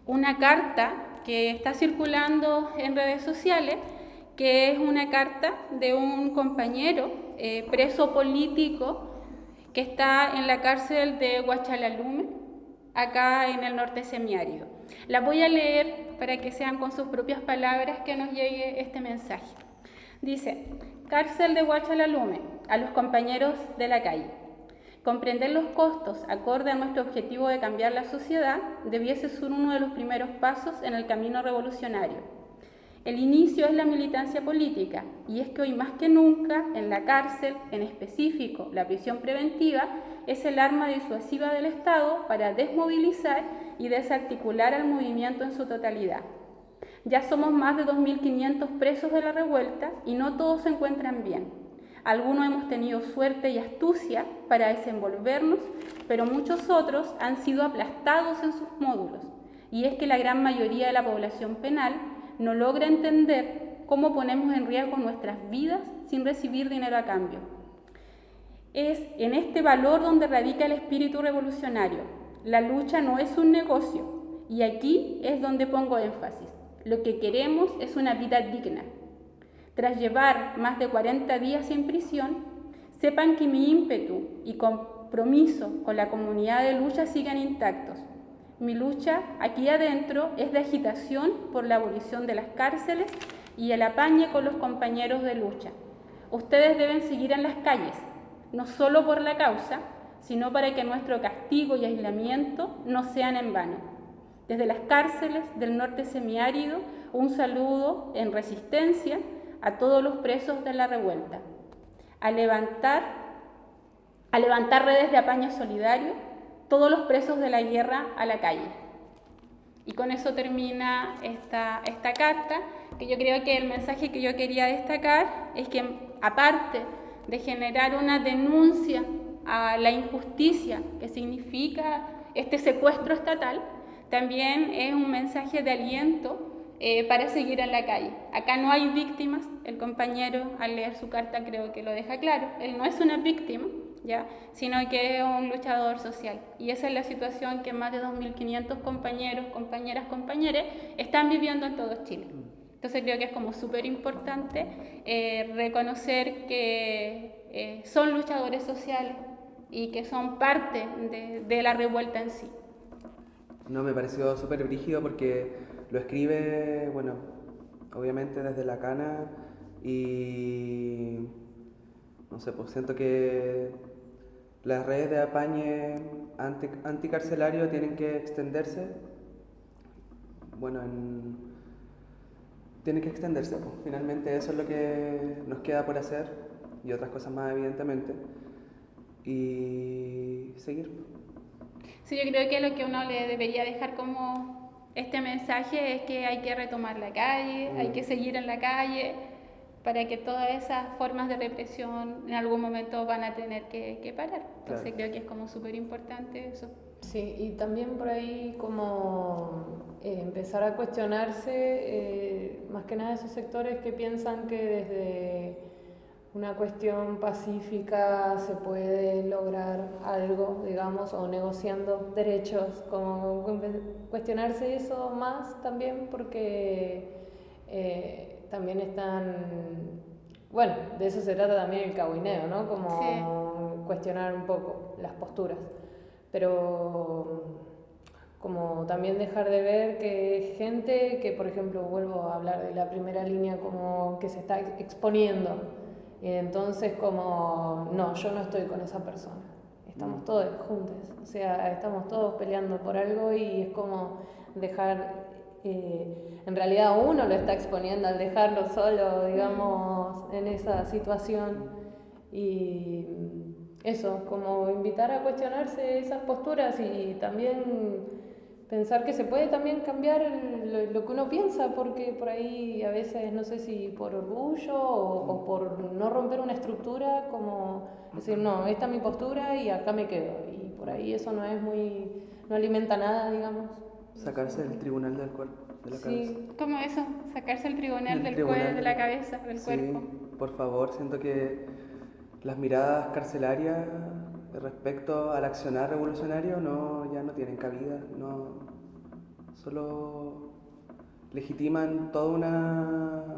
una carta que está circulando en redes sociales, que es una carta de un compañero preso político que está en la cárcel de Huachalalume, acá en el norte semiárido. La voy a leer para que sean con sus propias palabras que nos llegue este mensaje. Dice: cárcel de Huachalalume, a los compañeros de la calle. Comprender los costos acorde a nuestro objetivo de cambiar la sociedad debiese ser uno de los primeros pasos en el camino revolucionario. El inicio es la militancia política, y es que hoy más que nunca en la cárcel, en específico la prisión preventiva, es el arma disuasiva del Estado para desmovilizar y desarticular al movimiento en su totalidad. Ya somos más de 2.500 presos de la revuelta y no todos se encuentran bien. Algunos hemos tenido suerte y astucia para desenvolvernos, pero muchos otros han sido aplastados en sus módulos. Y es que la gran mayoría de la población penal no logra entender cómo ponemos en riesgo nuestras vidas sin recibir dinero a cambio. Es en este valor donde radica el espíritu revolucionario. La lucha no es un negocio, y aquí es donde pongo énfasis. Lo que queremos es una vida digna. Tras llevar más de 40 días en prisión, sepan que mi ímpetu y compromiso con la comunidad de lucha siguen intactos. Mi lucha aquí adentro es de agitación por la abolición de las cárceles y el apañe con los compañeros de lucha. Ustedes deben seguir en las calles, no solo por la causa, sino para que nuestro castigo y aislamiento no sean en vano. Desde las cárceles del norte semiárido, un saludo en resistencia a todos los presos de la revuelta, a levantar redes de apaño solidario, todos los presos de la guerra a la calle. Y con eso termina esta carta, que yo creo que el mensaje que yo quería destacar es que, aparte de generar una denuncia a la injusticia que significa este secuestro estatal, también es un mensaje de aliento para seguir en la calle. Acá no hay víctimas, el compañero al leer su carta creo que lo deja claro, él no es una víctima, ¿ya? Sino que es un luchador social. Y esa es la situación que más de 2.500 compañeros, compañeras, compañeres están viviendo en todo Chile. Entonces creo que es como súper importante reconocer que son luchadores sociales y que son parte de la revuelta en sí. No, me pareció súper brígido porque lo escribe, bueno, obviamente desde la cana y no sé, pues siento que las redes de apañe anticarcelario tienen que extenderse, bueno, tienen que extenderse, pues finalmente eso es lo que nos queda por hacer y otras cosas más evidentemente y seguir. Sí, yo creo que lo que uno le debería dejar como este mensaje es que hay que retomar la calle, hay que seguir en la calle, para que todas esas formas de represión en algún momento van a tener que parar. Entonces Claro. creo que es como súper importante eso. Sí, y también por ahí como empezar a cuestionarse más que nada esos sectores que piensan que desde una cuestión pacífica se puede lograr algo, digamos, o negociando derechos, como cuestionarse eso más también porque también están, bueno, de eso se trata también el cahuineo, ¿no? Como cuestionar un poco las posturas, pero como también dejar de ver que gente que, por ejemplo, vuelvo a hablar de la primera línea, como que se está exponiendo, y entonces como, no, yo no estoy con esa persona, estamos todos juntos, o sea, estamos todos peleando por algo y es como dejar, en realidad uno lo está exponiendo al dejarlo solo, digamos, en esa situación y eso, como invitar a cuestionarse esas posturas y también pensar que se puede también cambiar lo que uno piensa, porque por ahí a veces, no sé si por orgullo o por no romper una estructura, como decir, no, esta es mi postura y acá me quedo. Y por ahí eso no es muy, no alimenta nada, digamos. Sacarse del tribunal del cuerpo, de la cabeza. Sí, ¿Cómo eso? Sacarse el tribunal El del tribunal cuerpo, de la cabeza, del sí, cuerpo. por favor, siento que las miradas carcelarias respecto al accionar revolucionario ya no tienen cabida, solo legitiman toda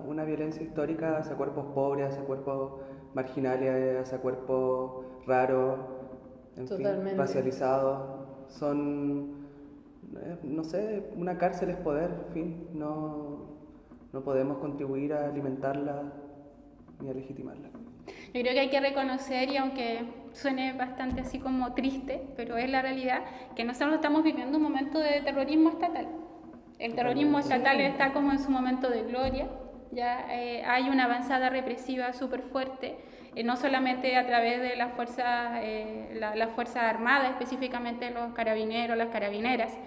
una violencia histórica hacia cuerpos pobres, hacia cuerpos marginales, hacia cuerpos raros, en Totalmente. fin, racializados. Son, no sé, una cárcel es poder, en fin, no podemos contribuir a alimentarla ni a legitimarla. Yo creo que hay que reconocer, y aunque suene bastante así como triste, pero es la realidad, que nosotros estamos viviendo un momento de terrorismo estatal. El terrorismo estatal está como en su momento de gloria, ya hay una avanzada represiva súper fuerte, no solamente a través de las fuerzas armadas, específicamente los carabineros, las carabineras,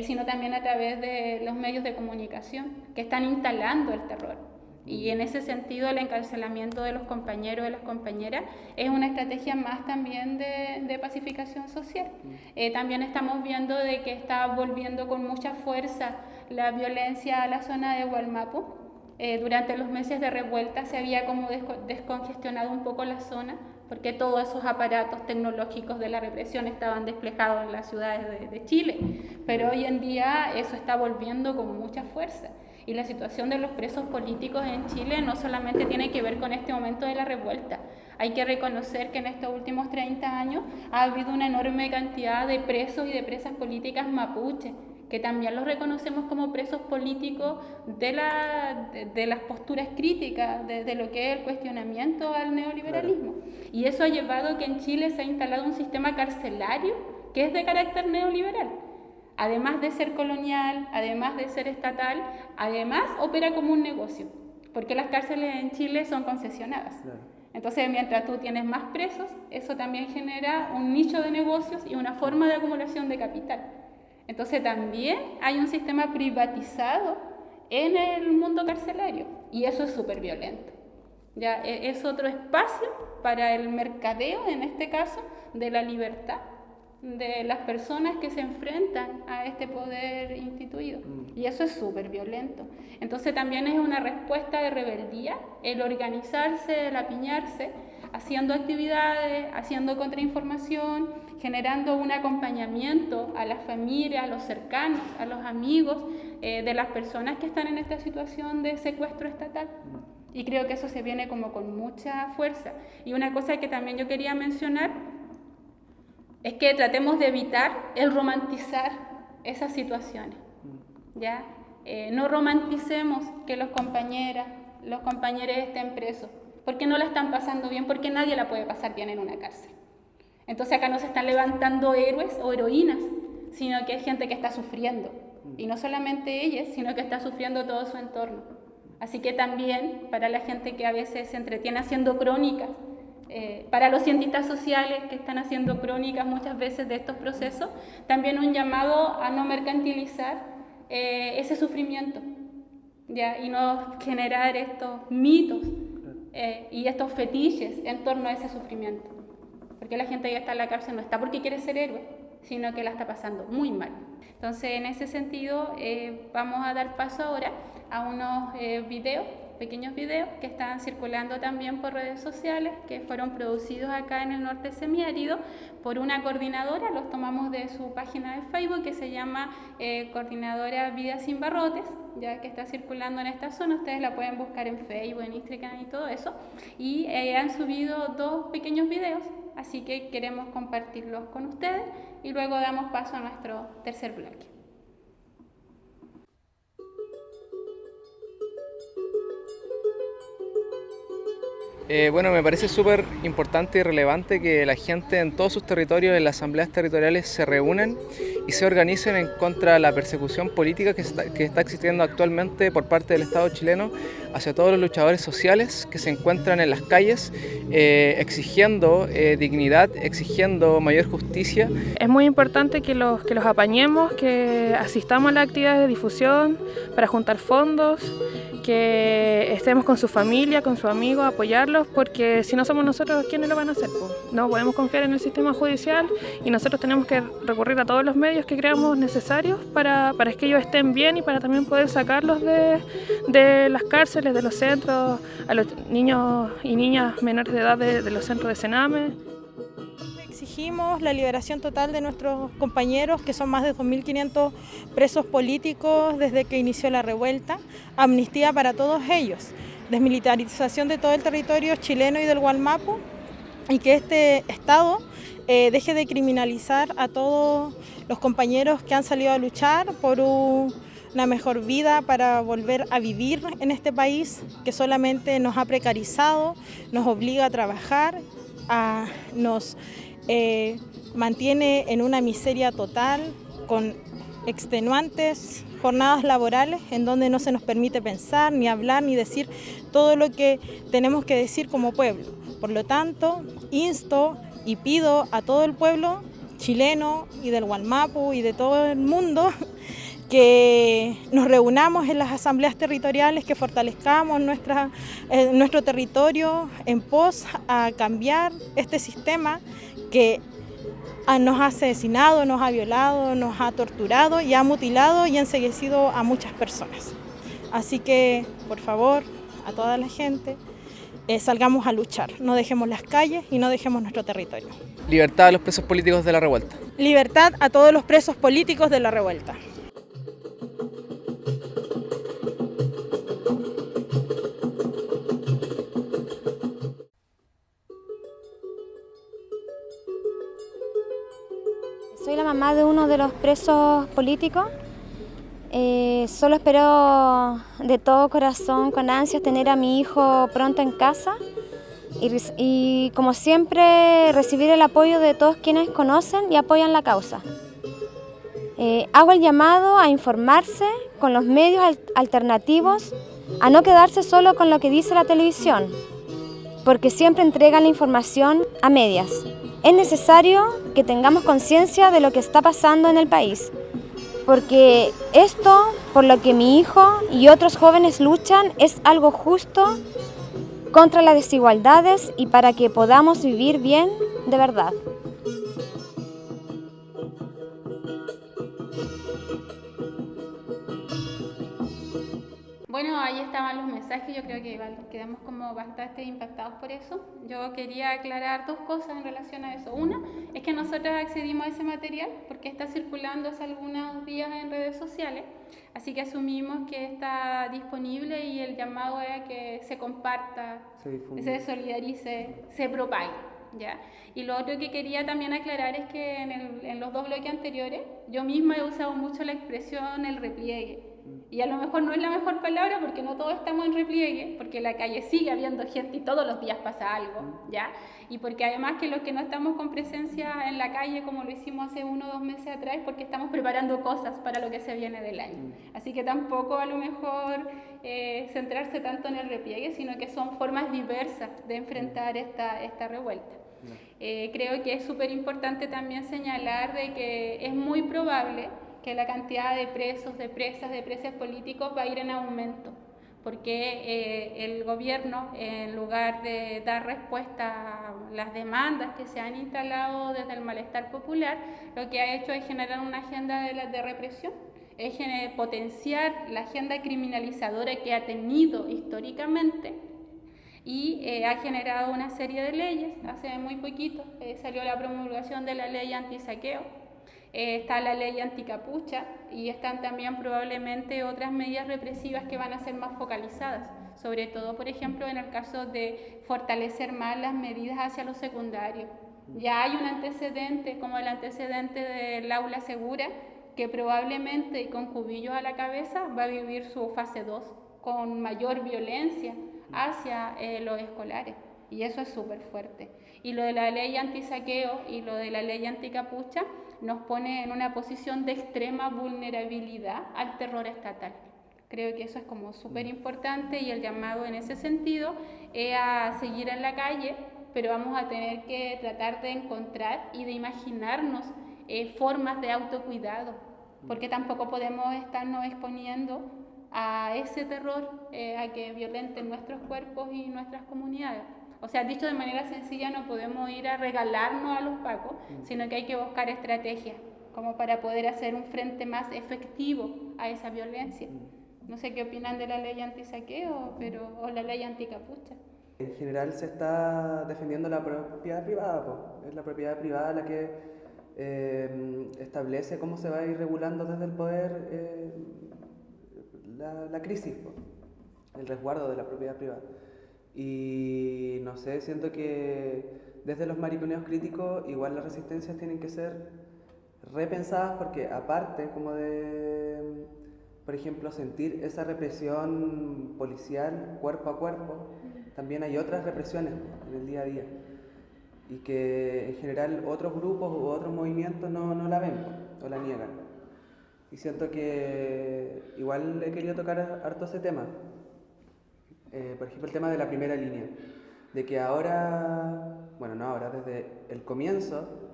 sino también a través de los medios de comunicación que están instalando el terror. Y en ese sentido el encarcelamiento de los compañeros y las compañeras es una estrategia más también de pacificación social. También estamos viendo de que está volviendo con mucha fuerza la violencia a la zona de Wallmapu. Durante los meses de revuelta se había como descongestionado un poco la zona porque todos esos aparatos tecnológicos de la represión estaban desplegados en las ciudades de Chile. Pero hoy en día eso está volviendo con mucha fuerza. Y la situación de los presos políticos en Chile no solamente tiene que ver con este momento de la revuelta. Hay que reconocer que en estos últimos 30 años ha habido una enorme cantidad de presos y de presas políticas mapuches, que también los reconocemos como presos políticos de las posturas críticas, de lo que es el cuestionamiento al neoliberalismo. Claro. Y eso ha llevado a que en Chile se ha instalado un sistema carcelario que es de carácter neoliberal. Además de ser colonial, además de ser estatal, además opera como un negocio, porque las cárceles en Chile son concesionadas. Claro. Entonces, mientras tú tienes más presos, eso también genera un nicho de negocios y una forma de acumulación de capital. Entonces, también hay un sistema privatizado en el mundo carcelario, y eso es súper violento. Ya es otro espacio para el mercadeo, en este caso, de la libertad de las personas que se enfrentan a este poder instituido, y eso es súper violento. Entonces también es una respuesta de rebeldía el organizarse, el apiñarse haciendo actividades, haciendo contrainformación, generando un acompañamiento a las familias, a los cercanos, a los amigos de las personas que están en esta situación de secuestro estatal. Y creo que eso se viene como con mucha fuerza. Y una cosa que también yo quería mencionar es que tratemos de evitar el romantizar esas situaciones, ¿ya? No romanticemos que los compañeros estén presos, porque no la están pasando bien, porque nadie la puede pasar bien en una cárcel. Entonces acá no se están levantando héroes o heroínas, sino que hay gente que está sufriendo. Y no solamente ellas, sino que está sufriendo todo su entorno. Así que también para la gente que a veces se entretiene haciendo crónicas, para los cientistas sociales que están haciendo crónicas muchas veces de estos procesos, también un llamado a no mercantilizar ese sufrimiento, ¿ya? Y no generar estos mitos y estos fetiches en torno a ese sufrimiento. Porque la gente que está en la cárcel no está porque quiere ser héroe, sino que la está pasando muy mal. Entonces, en ese sentido, vamos a dar paso ahora a unos pequeños videos que están circulando también por redes sociales, que fueron producidos acá en el norte semiárido por una coordinadora. Los tomamos de su página de Facebook, que se llama Coordinadora Vida Sin Barrotes, ya que está circulando en esta zona. Ustedes la pueden buscar en Facebook, en Instagram y todo eso. Y han subido 2 pequeños videos, así que queremos compartirlos con ustedes y luego damos paso a nuestro tercer bloque. Bueno, me parece súper importante y relevante que la gente en todos sus territorios, en las asambleas territoriales, se reúnan y se organicen en contra de la persecución política que está existiendo actualmente por parte del Estado chileno hacia todos los luchadores sociales que se encuentran en las calles exigiendo dignidad, exigiendo mayor justicia. Es muy importante que los apañemos, que asistamos a las actividades de difusión para juntar fondos, que estemos con su familia, con sus amigos, apoyarlos, porque si no somos nosotros, ¿quiénes lo van a hacer? No podemos confiar en el sistema judicial y nosotros tenemos que recurrir a todos los medios que creamos necesarios para que ellos estén bien y para también poder sacarlos de las cárceles, de los centros, a los niños y niñas menores de edad de los centros de Sename. Exigimos la liberación total de nuestros compañeros, que son más de 2.500 presos políticos desde que inició la revuelta, amnistía para todos ellos, desmilitarización de todo el territorio chileno y del Gualmapu, y que este Estado deje de criminalizar a todos los compañeros que han salido a luchar por una mejor vida, para volver a vivir en este país que solamente nos ha precarizado, nos obliga a trabajar, nos mantiene en una miseria total, con extenuantes jornadas laborales en donde no se nos permite pensar, ni hablar, ni decir todo lo que tenemos que decir como pueblo. Por lo tanto, insto y pido a todo el pueblo chileno y del Gualmapu y de todo el mundo que nos reunamos en las asambleas territoriales, que fortalezcamos nuestro territorio en pos a cambiar este sistema que nos ha asesinado, nos ha violado, nos ha torturado y ha mutilado y enceguecido a muchas personas. Así que, por favor, a toda la gente, salgamos a luchar, no dejemos las calles y no dejemos nuestro territorio. Libertad a los presos políticos de la revuelta. Libertad a todos los presos políticos de la revuelta. Soy la mamá de uno de los presos políticos. Solo espero de todo corazón, con ansias, tener a mi hijo pronto en casa y como siempre, recibir el apoyo de todos quienes conocen y apoyan la causa. Hago el llamado a informarse con los medios alternativos, a no quedarse solo con lo que dice la televisión, porque siempre entregan la información a medias. Es necesario que tengamos conciencia de lo que está pasando en el país, porque esto, por lo que mi hijo y otros jóvenes luchan, es algo justo contra las desigualdades y para que podamos vivir bien de verdad. Bueno, ahí estaban los mensajes, yo creo que quedamos como bastante impactados por eso. Yo quería aclarar dos cosas en relación a eso. Una es que nosotros accedimos a ese material porque está circulando hace algunos días en redes sociales, así que asumimos que está disponible y el llamado es a que se comparta, se solidarice, se propague. ¿Ya? Y lo otro que quería también aclarar es que en los dos bloques anteriores yo misma he usado mucho la expresión el repliegue. Y a lo mejor no es la mejor palabra porque no todos estamos en repliegue, porque en la calle sigue habiendo gente y todos los días pasa algo, ¿ya? Y porque además que los que no estamos con presencia en la calle como lo hicimos hace 1 o 2 meses atrás, porque estamos preparando cosas para lo que se viene del año. Así que tampoco a lo mejor centrarse tanto en el repliegue, sino que son formas diversas de enfrentar esta revuelta. Creo que es súper importante también señalar de que es muy probable que la cantidad de presos, de presas, de presos políticos va a ir en aumento, porque el gobierno, en lugar de dar respuesta a las demandas que se han instalado desde el malestar popular, lo que ha hecho es generar una agenda de represión, es potenciar la agenda criminalizadora que ha tenido históricamente y ha generado una serie de leyes. Hace muy poquito salió la promulgación de la ley antisaqueo. Está la ley anticapucha y están también probablemente otras medidas represivas que van a ser más focalizadas, sobre todo, por ejemplo, en el caso de fortalecer más las medidas hacia los secundarios. Ya hay un antecedente, como el antecedente del aula segura, que probablemente, y con Cubillos a la cabeza, va a vivir su fase 2 con mayor violencia hacia los escolares. Y eso es súper fuerte. Y lo de la ley antisaqueo y lo de la ley anticapucha nos pone en una posición de extrema vulnerabilidad al terror estatal. Creo que eso es como súper importante y el llamado en ese sentido es a seguir en la calle, pero vamos a tener que tratar de encontrar y de imaginarnos formas de autocuidado, porque tampoco podemos estarnos exponiendo a ese terror, a que violenten nuestros cuerpos y nuestras comunidades. O sea, dicho de manera sencilla, no podemos ir a regalarnos a los pacos, sino que hay que buscar estrategias como para poder hacer un frente más efectivo a esa violencia. No sé qué opinan de la ley antisaqueo o la ley anticapucha. En general se está defendiendo la propiedad privada, po. Es la propiedad privada la que establece cómo se va a ir regulando desde el poder la crisis, po. El resguardo de la propiedad privada. Y no sé, siento que desde los mariconeos críticos igual las resistencias tienen que ser repensadas, porque aparte como de, por ejemplo, sentir esa represión policial cuerpo a cuerpo, también hay otras represiones en el día a día y que en general otros grupos u otros movimientos no la ven o la niegan. Y siento que igual he querido tocar harto ese tema. Por ejemplo, el tema de la primera línea, de que ahora, bueno, no ahora, desde el comienzo,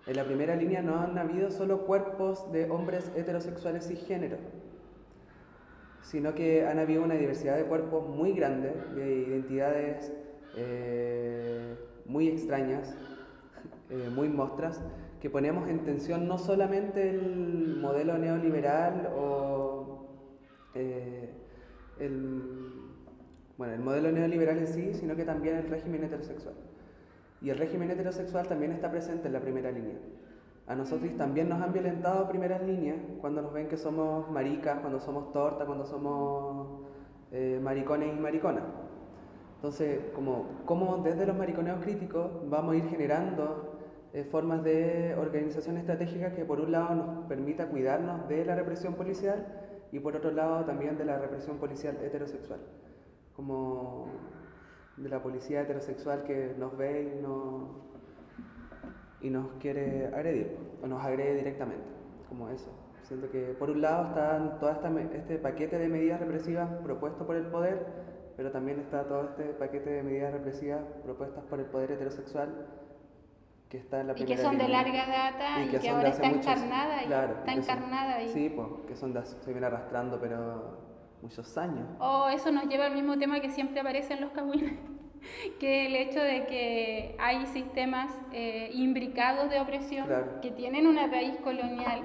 en la primera línea no han habido solo cuerpos de hombres heterosexuales cisgénero, sino que han habido una diversidad de cuerpos muy grande, de identidades muy extrañas, muy mostras, que ponemos en tensión no solamente el modelo neoliberal o el modelo neoliberal en sí, sino que también el régimen heterosexual. Y el régimen heterosexual también está presente en la primera línea. A nosotros también nos han violentado primeras líneas cuando nos ven que somos maricas, cuando somos tortas, cuando somos maricones y mariconas. Entonces, como desde los mariconeos críticos vamos a ir generando formas de organización estratégica que por un lado nos permita cuidarnos de la represión policial y por otro lado también de la represión policial heterosexual, como de la policía heterosexual que nos ve y nos quiere agredir, o nos agrede directamente, como eso. Siento que por un lado está todo este paquete de medidas represivas propuesto por el poder, pero también está todo este paquete de medidas represivas propuestas por el poder heterosexual que está en la primera línea. Y que son de larga data y que ahora está encarnada. Claro, está encarnada ahí. Sí, pues, que se viene arrastrando, pero muchos años. Eso nos lleva al mismo tema que siempre aparece en los cagüines, que el hecho de que hay sistemas imbricados de opresión, claro, que tienen una raíz colonial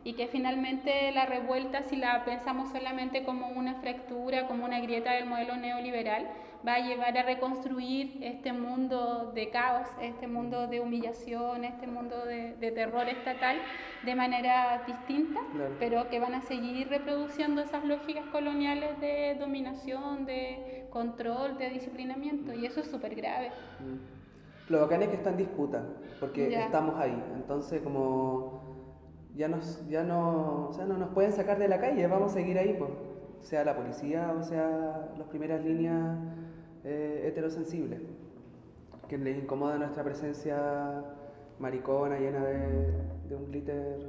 y que finalmente la revuelta, si la pensamos solamente como una fractura, como una grieta del modelo neoliberal, va a llevar a reconstruir este mundo de caos, este mundo de humillación, este mundo de terror estatal de manera distinta, Claro. pero que van a seguir reproduciendo esas lógicas coloniales de dominación, de control, de disciplinamiento, y eso es súper grave. Lo bacán es que está en disputa, porque Ya. estamos ahí, entonces como o sea, no nos pueden sacar de la calle, vamos a seguir ahí, pues, sea la policía o sea las primeras líneas heterosensibles, que les incomoda nuestra presencia maricona, llena de un glitter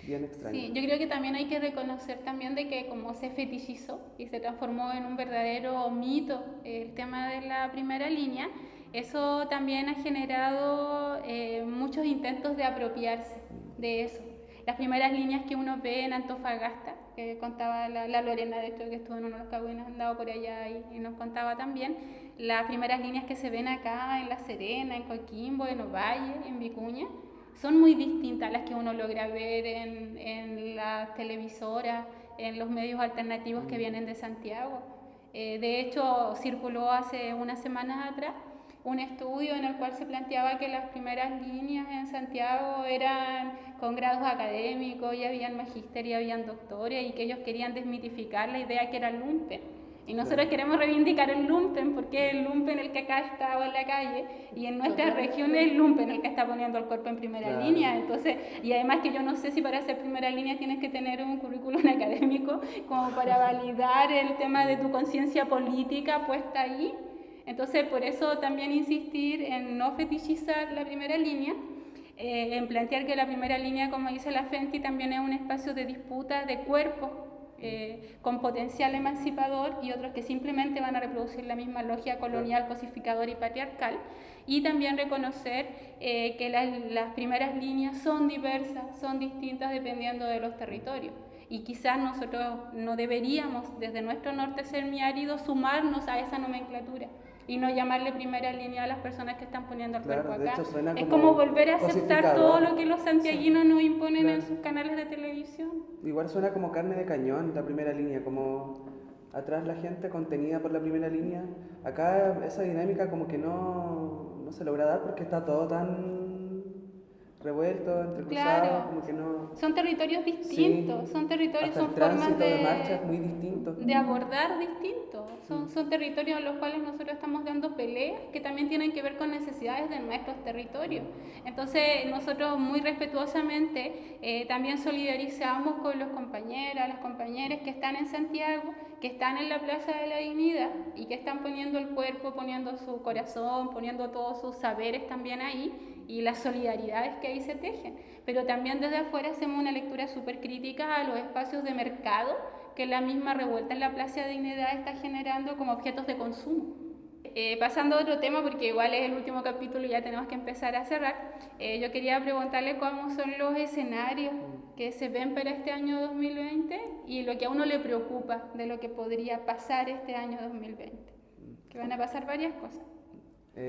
bien extraño. Sí, yo creo que también hay que reconocer también de que como se fetichizó y se transformó en un verdadero mito el tema de la primera línea, eso también ha generado muchos intentos de apropiarse de eso. Las primeras líneas que uno ve en Antofagasta, que contaba la Lorena, de hecho, que estuvo en uno de los cagüines, andaba por allá y nos contaba también, las primeras líneas que se ven acá en La Serena, en Coquimbo, en Ovalle, en Vicuña, son muy distintas a las que uno logra ver en las televisoras, en los medios alternativos que vienen de Santiago. De hecho, circuló hace unas semanas atrás un estudio en el cual se planteaba que las primeras líneas en Santiago eran con grados académicos, y habían magíster y habían doctores, y que ellos querían desmitificar la idea que era el lumpen. Y nosotros queremos reivindicar el lumpen, porque el lumpen el que acá está en la calle, y en nuestras regiones el lumpen el que está poniendo el cuerpo en primera línea. Entonces, y además que yo no sé si para ser primera línea tienes que tener un currículum académico como para validar el tema de tu conciencia política puesta ahí. Entonces, por eso también insistir en no fetichizar la primera línea, en plantear que la primera línea, como dice la Fenty, también es un espacio de disputa de cuerpos con potencial emancipador, y otros que simplemente van a reproducir la misma lógica colonial, cosificadora y patriarcal. Y también reconocer que las primeras líneas son diversas, son distintas dependiendo de los territorios. Y quizás nosotros no deberíamos, desde nuestro norte semiárido, sumarnos a esa nomenclatura y no llamarle primera línea a las personas que están poniendo el cuerpo acá. De hecho, suena Es como volver a aceptar todo lo que los santiaguinos nos imponen Claro. en sus canales de televisión. Igual suena como carne de cañón la primera línea, como atrás la gente contenida por la primera línea. Acá esa dinámica como que no se logra dar porque está todo tan revuelto, entrecruzado, Claro. como que no... Son territorios distintos, Sí. son territorios, Hasta son el formas tránsito de marcha es muy distinto. de abordar distintos. Son territorios en los cuales nosotros estamos dando peleas que también tienen que ver con necesidades de nuestros territorios. Entonces, nosotros muy respetuosamente también solidarizamos con los compañeros, las compañeras que están en Santiago, que están en la Plaza de la Dignidad y que están poniendo el cuerpo, poniendo su corazón, poniendo todos sus saberes también ahí, y las solidaridades que ahí se tejen. Pero también desde afuera hacemos una lectura súper crítica a los espacios de mercado que la misma revuelta en la Plaza de Dignidad está generando como objetos de consumo. Pasando a otro tema, porque igual es el último capítulo y ya tenemos que empezar a cerrar, yo quería preguntarle cómo son los escenarios que se ven para este año 2020 y lo que a uno le preocupa de lo que podría pasar este año 2020, que van a pasar varias cosas.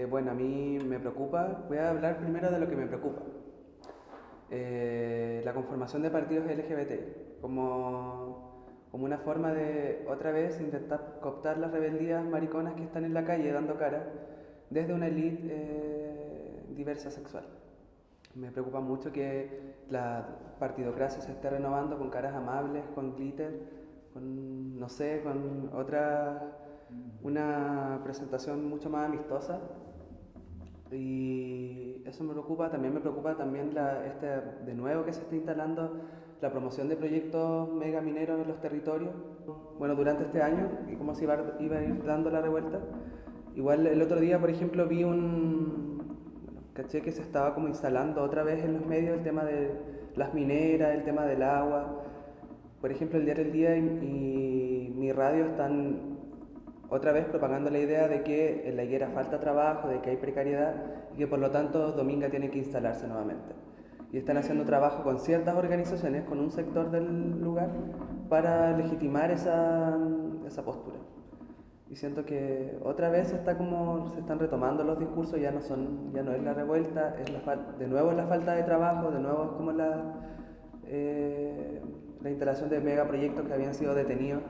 Bueno, a mí me preocupa, voy a hablar primero de lo que me preocupa. La conformación de partidos LGBT, como una forma de, otra vez, intentar cooptar las rebeldías mariconas que están en la calle dando cara desde una élite diversa sexual. Me preocupa mucho que la partidocracia se esté renovando con caras amables, con glitter, con, no sé, con una presentación mucho más amistosa. Y eso me preocupa. También me preocupa de nuevo que se está instalando la promoción de proyectos mega mineros en los territorios. Bueno, durante este año, y cómo se iba a ir dando la revuelta. Igual el otro día, por ejemplo, vi caché que se estaba como instalando otra vez en los medios el tema de las mineras, el tema del agua. Por ejemplo, el diario El Día y Mi Radio están otra vez propagando la idea de que en la higuera falta trabajo, de que hay precariedad y que por lo tanto Dominga tiene que instalarse nuevamente. Y están haciendo trabajo con ciertas organizaciones, con un sector del lugar, para legitimar esa postura. Y siento que otra vez se están retomando los discursos, ya no es la revuelta, de nuevo es la falta de trabajo, de nuevo es como la instalación de megaproyectos que habían sido detenidos,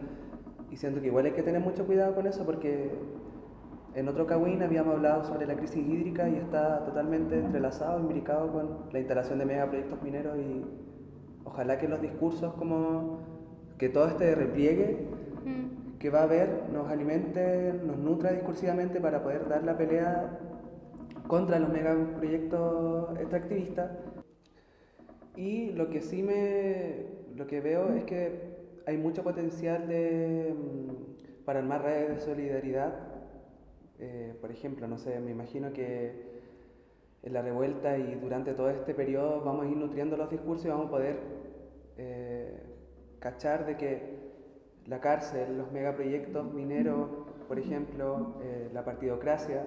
y siento que igual hay que tener mucho cuidado con eso porque en otro Kawin habíamos hablado sobre la crisis hídrica y está totalmente entrelazado, imbricado con la instalación de megaproyectos mineros, y ojalá que los discursos como que todo este repliegue que va a haber nos alimente, nos nutra discursivamente para poder dar la pelea contra los megaproyectos extractivistas. Y lo que sí lo que veo es que hay mucho potencial para armar redes de solidaridad. Por ejemplo, no sé, me imagino que en la revuelta y durante todo este periodo vamos a ir nutriendo los discursos y vamos a poder cachar de que la cárcel, los megaproyectos mineros, por ejemplo, la partidocracia,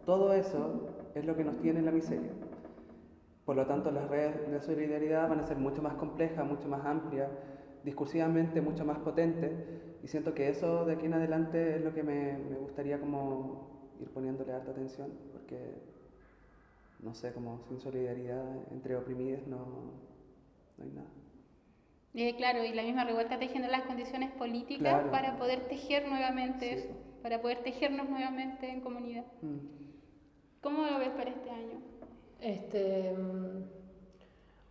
todo eso es lo que nos tiene en la miseria. Por lo tanto, las redes de solidaridad van a ser mucho más complejas, mucho más amplias, discursivamente mucho más potentes, y siento que eso de aquí en adelante es lo que me gustaría como ir poniéndole harta atención, porque, no sé, como sin solidaridad entre oprimidos no hay nada. Claro, y la misma revuelta tejiendo las condiciones políticas, claro, para poder tejer nuevamente, sí, eso, para poder tejernos nuevamente en comunidad. ¿Cómo lo ves para este año?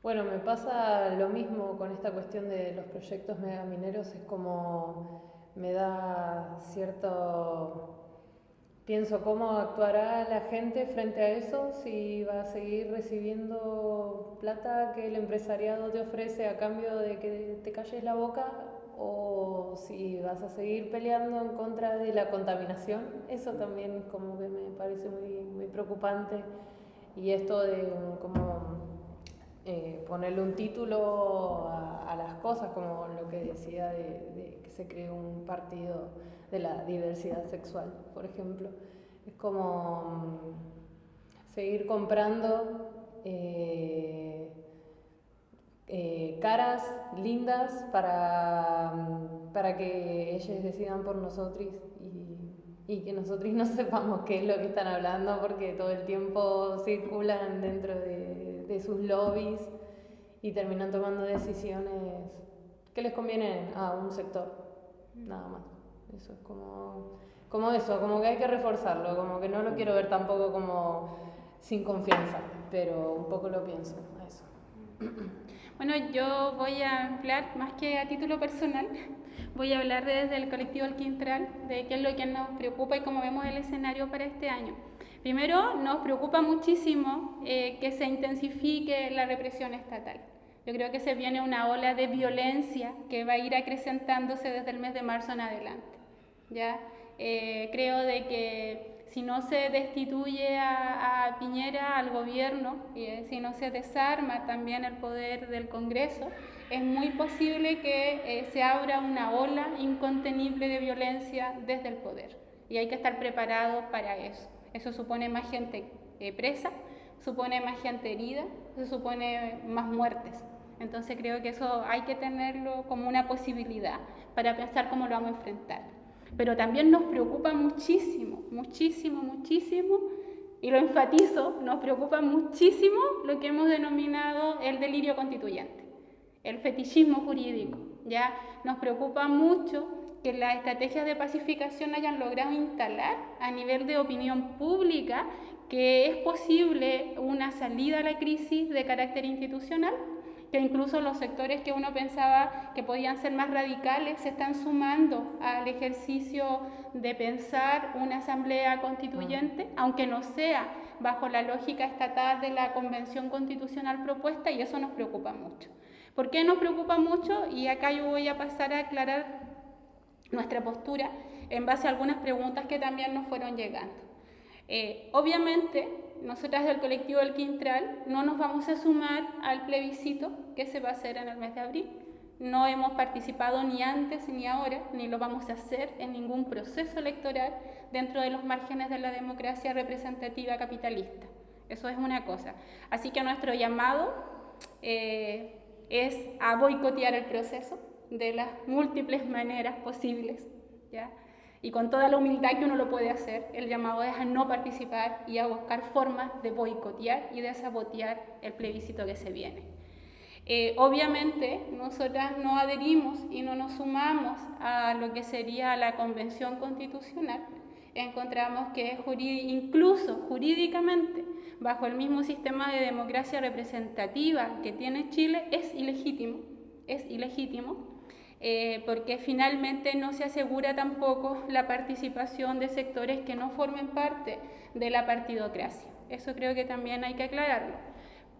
Bueno, me pasa lo mismo con esta cuestión de los proyectos megamineros, es como me da cierto... Pienso cómo actuará la gente frente a eso, si va a seguir recibiendo plata que el empresariado te ofrece a cambio de que te calles la boca, o si vas a seguir peleando en contra de la contaminación. Eso también como que me parece muy preocupante, y esto de como ponerle un título a las cosas, como lo que decía de que se creó un partido de la diversidad sexual, por ejemplo. Es como seguir comprando caras lindas para que ellos decidan por nosotros, y que nosotros no sepamos qué es lo que están hablando, porque todo el tiempo circulan dentro de sus lobbies y terminan tomando decisiones que les convienen a un sector, nada más. Eso es como eso, como que hay que reforzarlo, como que no lo quiero ver tampoco como sin confianza, pero un poco lo pienso a eso. Bueno, yo voy a hablar más que a título personal, voy a hablar desde el colectivo El Quintral, de qué es lo que nos preocupa y cómo vemos el escenario para este año. Primero, nos preocupa muchísimo que se intensifique la represión estatal. Yo creo que se viene una ola de violencia que va a ir acrecentándose desde el mes de marzo en adelante. ¿Ya? Creo de que si no se destituye a Piñera, al gobierno, si no se desarma también el poder del Congreso, es muy posible que se abra una ola incontenible de violencia desde el poder. Y hay que estar preparados para eso. Eso supone más gente presa, supone más gente herida, eso supone más muertes. Entonces creo que eso hay que tenerlo como una posibilidad para pensar cómo lo vamos a enfrentar. Pero también nos preocupa muchísimo, y lo enfatizo, nos preocupa muchísimo lo que hemos denominado el delirio constituyente, el fetichismo jurídico. ¿Ya? Nos preocupa mucho que las estrategias de pacificación hayan logrado instalar a nivel de opinión pública que es posible una salida a la crisis de carácter institucional, que incluso los sectores que uno pensaba que podían ser más radicales se están sumando al ejercicio de pensar una asamblea constituyente, aunque no sea bajo la lógica estatal de la convención constitucional propuesta, y eso nos preocupa mucho. ¿Por qué nos preocupa mucho? Y acá yo voy a pasar a aclarar nuestra postura en base a algunas preguntas que también nos fueron llegando. Obviamente, nosotras del colectivo El Quintral no nos vamos a sumar al plebiscito que se va a hacer en el mes de abril. No hemos participado ni antes ni ahora, ni lo vamos a hacer en ningún proceso electoral dentro de los márgenes de la democracia representativa capitalista. Eso es una cosa. Así que nuestro llamado es a boicotear el proceso de las múltiples maneras posibles, ¿ya? Y con toda la humildad que uno lo puede hacer, el llamado es a no participar y a buscar formas de boicotear y de sabotear el plebiscito que se viene. Obviamente, nosotras no adherimos y no nos sumamos a lo que sería la Convención Constitucional. Encontramos que incluso jurídicamente, bajo el mismo sistema de democracia representativa que tiene Chile, es ilegítimo, porque finalmente no se asegura tampoco la participación de sectores que no formen parte de la partidocracia. Eso creo que también hay que aclararlo.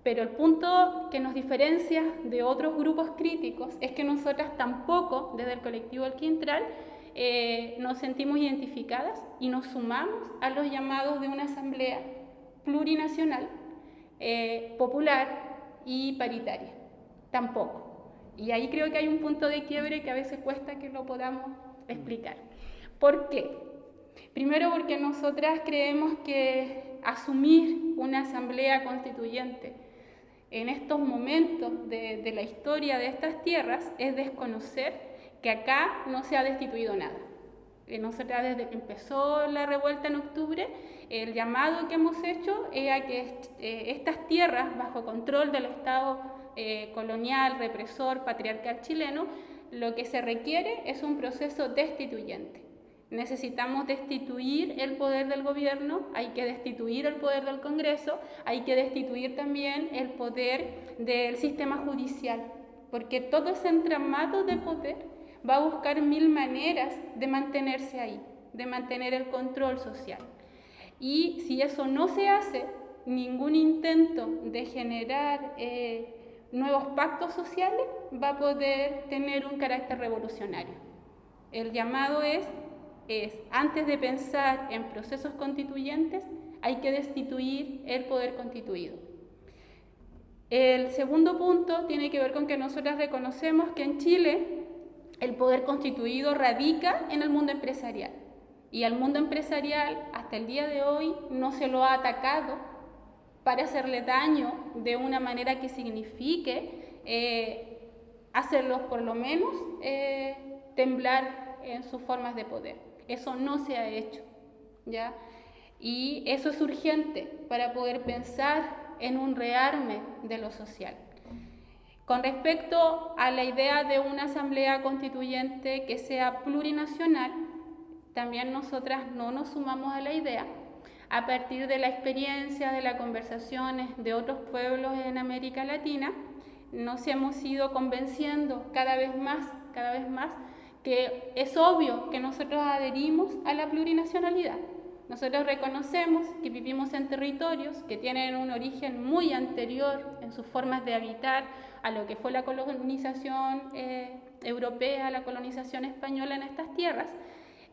Pero el punto que nos diferencia de otros grupos críticos es que nosotras tampoco, desde el colectivo El Quintral, nos sentimos identificadas y nos sumamos a los llamados de una asamblea plurinacional, popular y paritaria. Tampoco. Y ahí creo que hay un punto de quiebre que a veces cuesta que lo podamos explicar. ¿Por qué? Primero porque nosotras creemos que asumir una asamblea constituyente en estos momentos de la historia de estas tierras es desconocer que acá no se ha destituido nada. Nosotras desde que empezó la revuelta en octubre, el llamado que hemos hecho es a que estas tierras bajo control del Estado colonial, represor, patriarcal chileno, lo que se requiere es un proceso destituyente. Necesitamos destituir el poder del gobierno, hay que destituir el poder del Congreso, hay que destituir también el poder del sistema judicial, porque todo ese entramado de poder va a buscar mil maneras de mantenerse ahí, de mantener el control social. Y si eso no se hace, ningún intento de generar nuevos pactos sociales va a poder tener un carácter revolucionario. El llamado es antes de pensar en procesos constituyentes, hay que destituir el poder constituido. El segundo punto tiene que ver con que nosotras reconocemos que en Chile el poder constituido radica en el mundo empresarial. Y al mundo empresarial, hasta el día de hoy, no se lo ha atacado para hacerle daño de una manera que signifique hacerlos por lo menos temblar en sus formas de poder. Eso no se ha hecho, ¿ya? Y eso es urgente para poder pensar en un rearme de lo social. Con respecto a la idea de una asamblea constituyente que sea plurinacional, también nosotras no nos sumamos a la idea. A partir de la experiencia, de las conversaciones de otros pueblos en América Latina, nos hemos ido convenciendo cada vez más, que es obvio que nosotros adherimos a la plurinacionalidad. Nosotros reconocemos que vivimos en territorios que tienen un origen muy anterior en sus formas de habitar a lo que fue la colonización europea, la colonización española en estas tierras,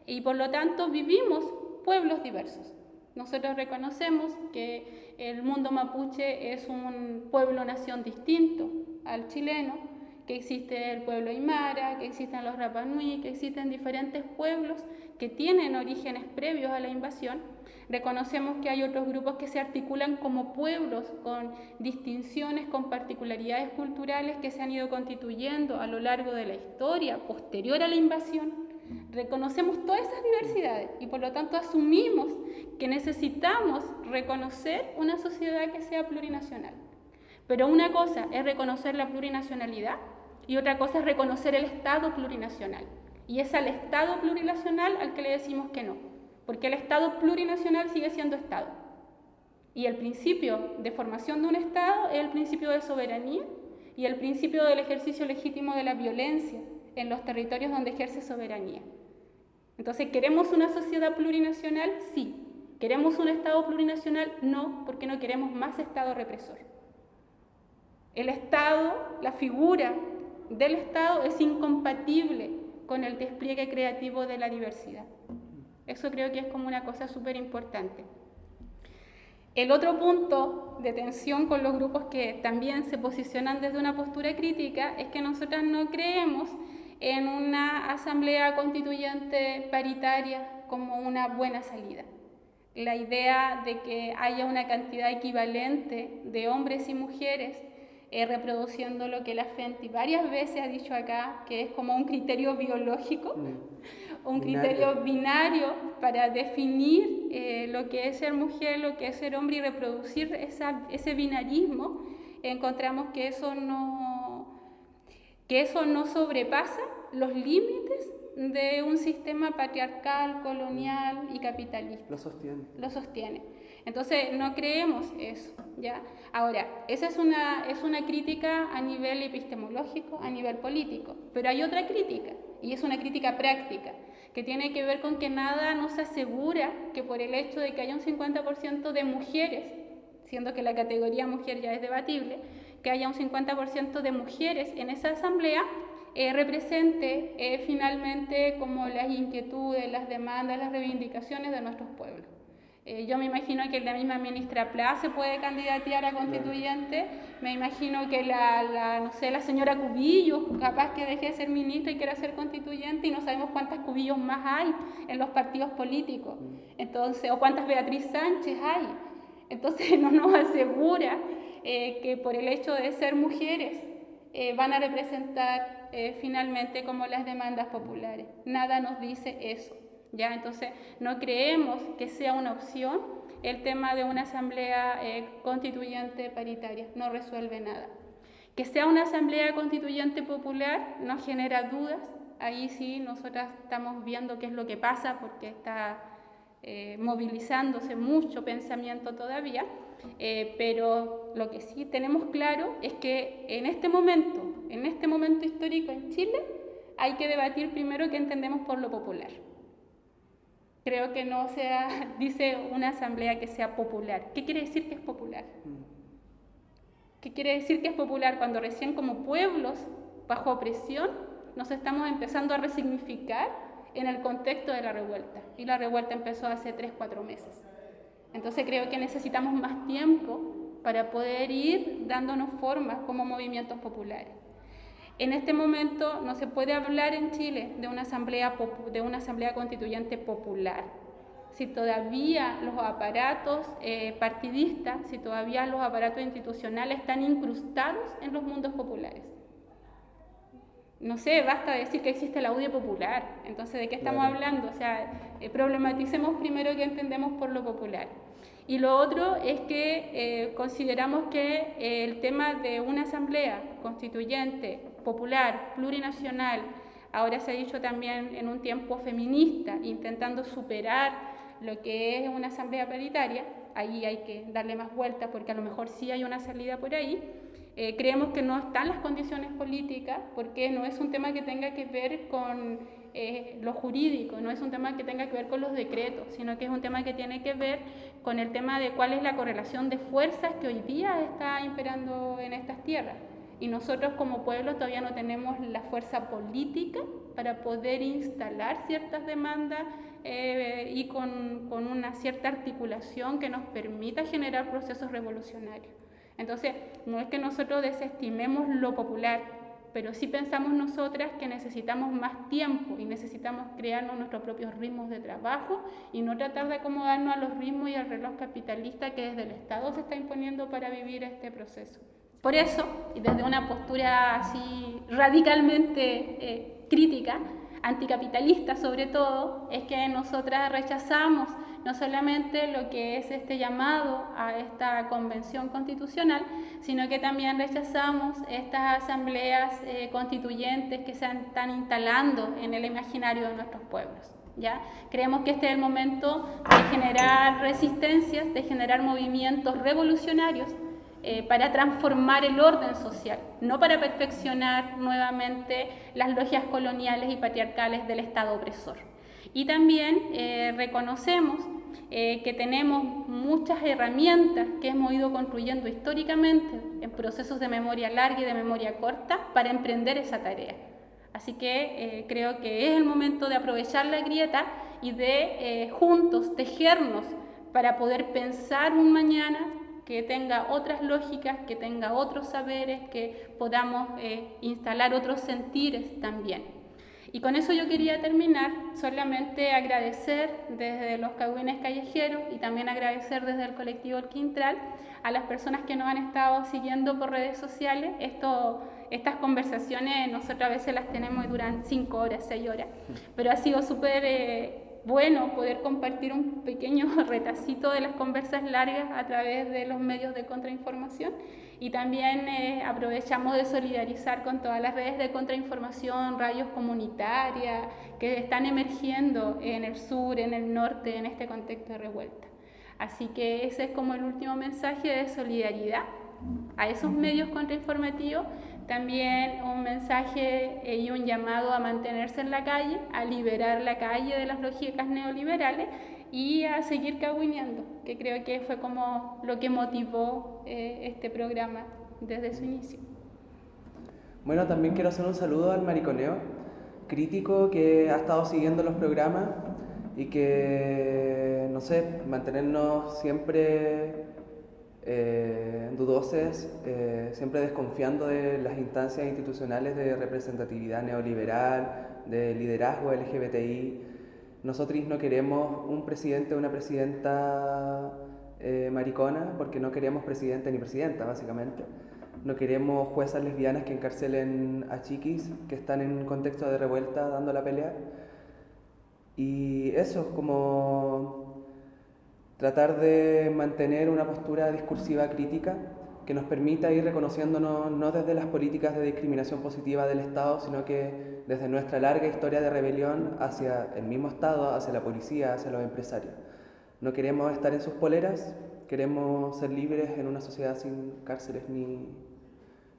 y por lo tanto vivimos pueblos diversos. Nosotros reconocemos que el mundo mapuche es un pueblo-nación distinto al chileno, que existe el pueblo aymara, que existen los Rapa Nui, que existen diferentes pueblos que tienen orígenes previos a la invasión. Reconocemos que hay otros grupos que se articulan como pueblos con distinciones, con particularidades culturales que se han ido constituyendo a lo largo de la historia posterior a la invasión. Reconocemos todas esas diversidades y por lo tanto asumimos que necesitamos reconocer una sociedad que sea plurinacional. Pero una cosa es reconocer la plurinacionalidad y otra cosa es reconocer el Estado plurinacional. Y es al Estado plurinacional al que le decimos que no, porque el Estado plurinacional sigue siendo Estado. Y el principio de formación de un Estado es el principio de soberanía y el principio del ejercicio legítimo de la violencia en los territorios donde ejerce soberanía. Entonces, ¿queremos una sociedad plurinacional? Sí. ¿Queremos un Estado plurinacional? No, porque no queremos más Estado represor. El Estado, la figura del Estado es incompatible con el despliegue creativo de la diversidad. Eso creo que es como una cosa súper importante. El otro punto de tensión con los grupos que también se posicionan desde una postura crítica es que nosotras no creemos en una asamblea constituyente paritaria como una buena salida. La idea de que haya una cantidad equivalente de hombres y mujeres reproduciendo lo que la FENTI varias veces ha dicho acá, que es como un criterio biológico, un criterio binario para definir lo que es ser mujer, lo que es ser hombre y reproducir ese binarismo, encontramos que eso no que eso no sobrepasa los límites de un sistema patriarcal, colonial y capitalista. Lo sostiene. Entonces, no creemos eso, ¿ya? Ahora, esa es una crítica a nivel epistemológico, a nivel político, pero hay otra crítica, y es una crítica práctica, que tiene que ver con que nada nos asegura que por el hecho de que haya un 50% de mujeres, siendo que la categoría mujer ya es debatible, que haya un 50% de mujeres en esa asamblea, represente finalmente como las inquietudes, las demandas, las reivindicaciones de nuestros pueblos. Yo me imagino que la misma ministra Pla se puede candidatear a constituyente, me imagino que la señora Cubillos, capaz que deje de ser ministra y quiera ser constituyente, y no sabemos cuántas Cubillos más hay en los partidos políticos, entonces, o cuántas Beatriz Sánchez hay. Entonces no nos asegura que por el hecho de ser mujeres van a representar finalmente como las demandas populares. Nada nos dice eso, ¿ya? Entonces no creemos que sea una opción el tema de una asamblea constituyente paritaria, no resuelve nada. Que sea una asamblea constituyente popular nos genera dudas, ahí sí nosotras estamos viendo qué es lo que pasa porque está movilizándose mucho pensamiento todavía, pero lo que sí tenemos claro es que en este momento histórico en Chile, hay que debatir primero qué entendemos por lo popular. Creo que no dice una asamblea que sea popular. ¿Qué quiere decir que es popular? ¿Qué quiere decir que es popular cuando recién como pueblos bajo opresión nos estamos empezando a resignificar en el contexto de la revuelta? Y la revuelta empezó hace 3-4 meses. Entonces creo que necesitamos más tiempo para poder ir dándonos formas como movimientos populares. En este momento no se puede hablar en Chile de una asamblea constituyente popular. Si todavía los aparatos partidistas, si todavía los aparatos institucionales están incrustados en los mundos populares. No sé, basta decir que existe la UDI popular. Entonces, ¿de qué estamos hablando? O sea, problematicemos primero qué entendemos por lo popular. Y lo otro es que consideramos que el tema de una asamblea constituyente, popular, plurinacional, ahora se ha dicho también en un tiempo feminista, intentando superar lo que es una asamblea paritaria, ahí hay que darle más vueltas porque a lo mejor sí hay una salida por ahí. Creemos que no están las condiciones políticas porque no es un tema que tenga que ver con lo jurídico, no es un tema que tenga que ver con los decretos, sino que es un tema que tiene que ver con el tema de cuál es la correlación de fuerzas que hoy día está imperando en estas tierras. Y nosotros como pueblo todavía no tenemos la fuerza política para poder instalar ciertas demandas y con una cierta articulación que nos permita generar procesos revolucionarios. Entonces, no es que nosotros desestimemos lo popular, pero sí pensamos nosotras que necesitamos más tiempo y necesitamos crearnos nuestros propios ritmos de trabajo y no tratar de acomodarnos a los ritmos y al reloj capitalista que desde el Estado se está imponiendo para vivir este proceso. Por eso, y desde una postura así radicalmente crítica, anticapitalista sobre todo, es que nosotras rechazamos no solamente lo que es este llamado a esta convención constitucional, sino que también rechazamos estas asambleas constituyentes que se están instalando en el imaginario de nuestros pueblos. ¿Ya? Creemos que este es el momento de generar resistencias, de generar movimientos revolucionarios para transformar el orden social, no para perfeccionar nuevamente las logias coloniales y patriarcales del Estado opresor. Y también reconocemos que tenemos muchas herramientas que hemos ido construyendo históricamente en procesos de memoria larga y de memoria corta para emprender esa tarea. Así que creo que es el momento de aprovechar la grieta y de juntos tejernos para poder pensar un mañana que tenga otras lógicas, que tenga otros saberes, que podamos instalar otros sentires también. Y con eso yo quería terminar, solamente agradecer desde los cagüines callejeros y también agradecer desde el colectivo El Quintral a las personas que nos han estado siguiendo por redes sociales. Estas conversaciones nosotros a veces las tenemos y duran 5 horas, 6 horas, pero ha sido súper bueno poder compartir un pequeño retacito de las conversas largas a través de los medios de contrainformación Y también aprovechamos de solidarizar con todas las redes de contrainformación, radios comunitarias que están emergiendo en el sur, en el norte, en este contexto de revuelta. Así que ese es como el último mensaje de solidaridad a esos medios contrainformativos. También un mensaje y un llamado a mantenerse en la calle, a liberar la calle de las lógicas neoliberales y a seguir cahuineando, que creo que fue como lo que motivó este programa desde su inicio. Bueno, también quiero hacer un saludo al mariconeo crítico que ha estado siguiendo los programas y que, no sé, mantenernos siempre dudosos, siempre desconfiando de las instancias institucionales de representatividad neoliberal, de liderazgo LGBTI. Nosotros no queremos un presidente o una presidenta maricona, porque no queremos presidente ni presidenta, básicamente. No queremos juezas lesbianas que encarcelen a chiquis que están en un contexto de revuelta dando la pelea. Y eso, como tratar de mantener una postura discursiva crítica que nos permita ir reconociéndonos no desde las políticas de discriminación positiva del Estado, sino que desde nuestra larga historia de rebelión hacia el mismo Estado, hacia la policía, hacia los empresarios. No queremos estar en sus poleras, queremos ser libres en una sociedad sin cárceles ni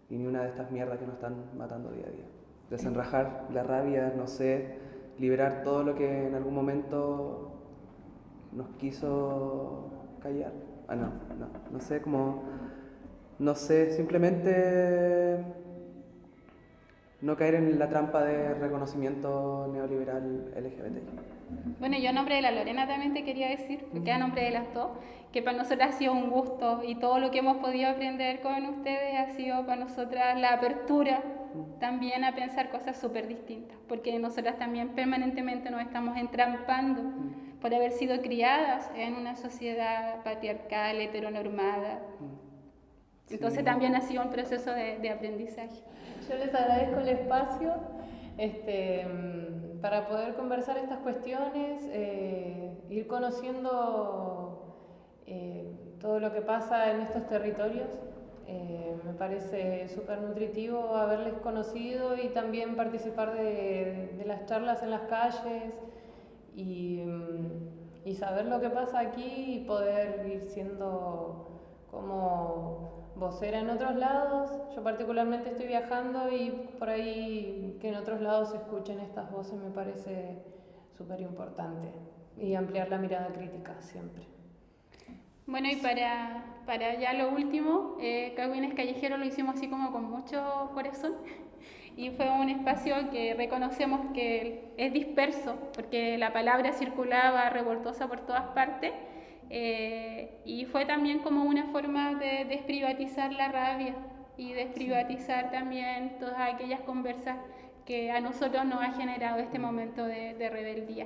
una de estas mierdas que nos están matando día a día. Desenrajar la rabia, no sé, liberar todo lo que en algún momento nos quiso callar. No sé, como, no sé, simplemente no caer en la trampa de reconocimiento neoliberal LGBTI. Bueno, yo a nombre de la Lorena también te quería decir, porque a nombre de las dos, que para nosotras ha sido un gusto y todo lo que hemos podido aprender con ustedes ha sido para nosotras la apertura también a pensar cosas súper distintas, porque nosotras también permanentemente nos estamos entrampando por haber sido criadas en una sociedad patriarcal, heteronormada. Entonces también ha sido un proceso de aprendizaje. Yo les agradezco el espacio para poder conversar estas cuestiones, ir conociendo todo lo que pasa en estos territorios. Me parece súper nutritivo haberles conocido y también participar de las charlas en las calles y saber lo que pasa aquí y poder ir siendo como vocera en otros lados. Yo particularmente estoy viajando y por ahí que en otros lados se escuchen estas voces me parece súper importante y ampliar la mirada crítica siempre. Bueno, y para ya lo último, Cahuines Callejero lo hicimos así como con mucho corazón y fue un espacio que reconocemos que es disperso porque la palabra circulaba revoltosa por todas partes. Y fue también como una forma de desprivatizar la rabia y desprivatizar también todas aquellas conversas que a nosotros nos ha generado este momento de rebeldía.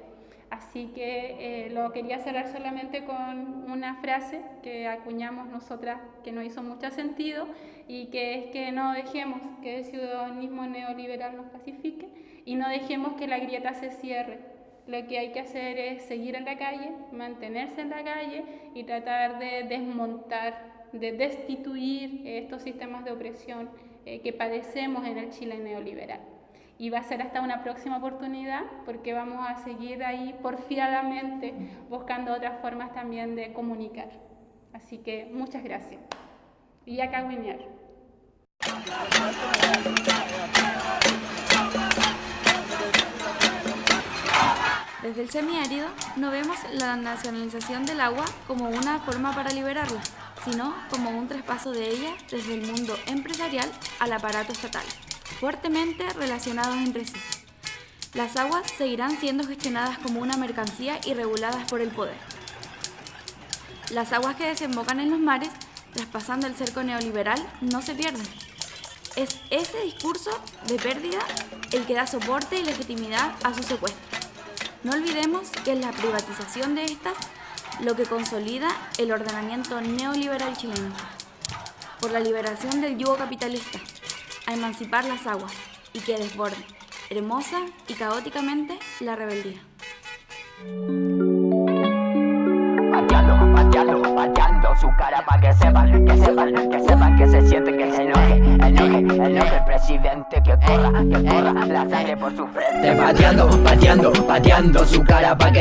Así que lo quería cerrar solamente con una frase que acuñamos nosotras que nos hizo mucho sentido y que es que no dejemos que el ciudadanismo neoliberal nos pacifique y no dejemos que la grieta se cierre. Lo que hay que hacer es seguir en la calle, mantenerse en la calle y tratar de desmontar, de destituir estos sistemas de opresión que padecemos en el Chile neoliberal. Y va a ser hasta una próxima oportunidad porque vamos a seguir ahí porfiadamente buscando otras formas también de comunicar. Así que muchas gracias. Y a cahuinear. Desde el semiárido no vemos la nacionalización del agua como una forma para liberarla, sino como un traspaso de ella desde el mundo empresarial al aparato estatal, fuertemente relacionados entre sí. Las aguas seguirán siendo gestionadas como una mercancía y reguladas por el poder. Las aguas que desembocan en los mares, traspasando el cerco neoliberal, no se pierden. Es ese discurso de pérdida el que da soporte y legitimidad a su secuestro. No olvidemos que es la privatización de estas lo que consolida el ordenamiento neoliberal chileno. Por la liberación del yugo capitalista, a emancipar las aguas y que desborde, hermosa y caóticamente, la rebeldía. Pateando su cara para que sepan que se sienten presidente que corra la sangre por su frente. Pateando, pateando, pateando su cara pa' que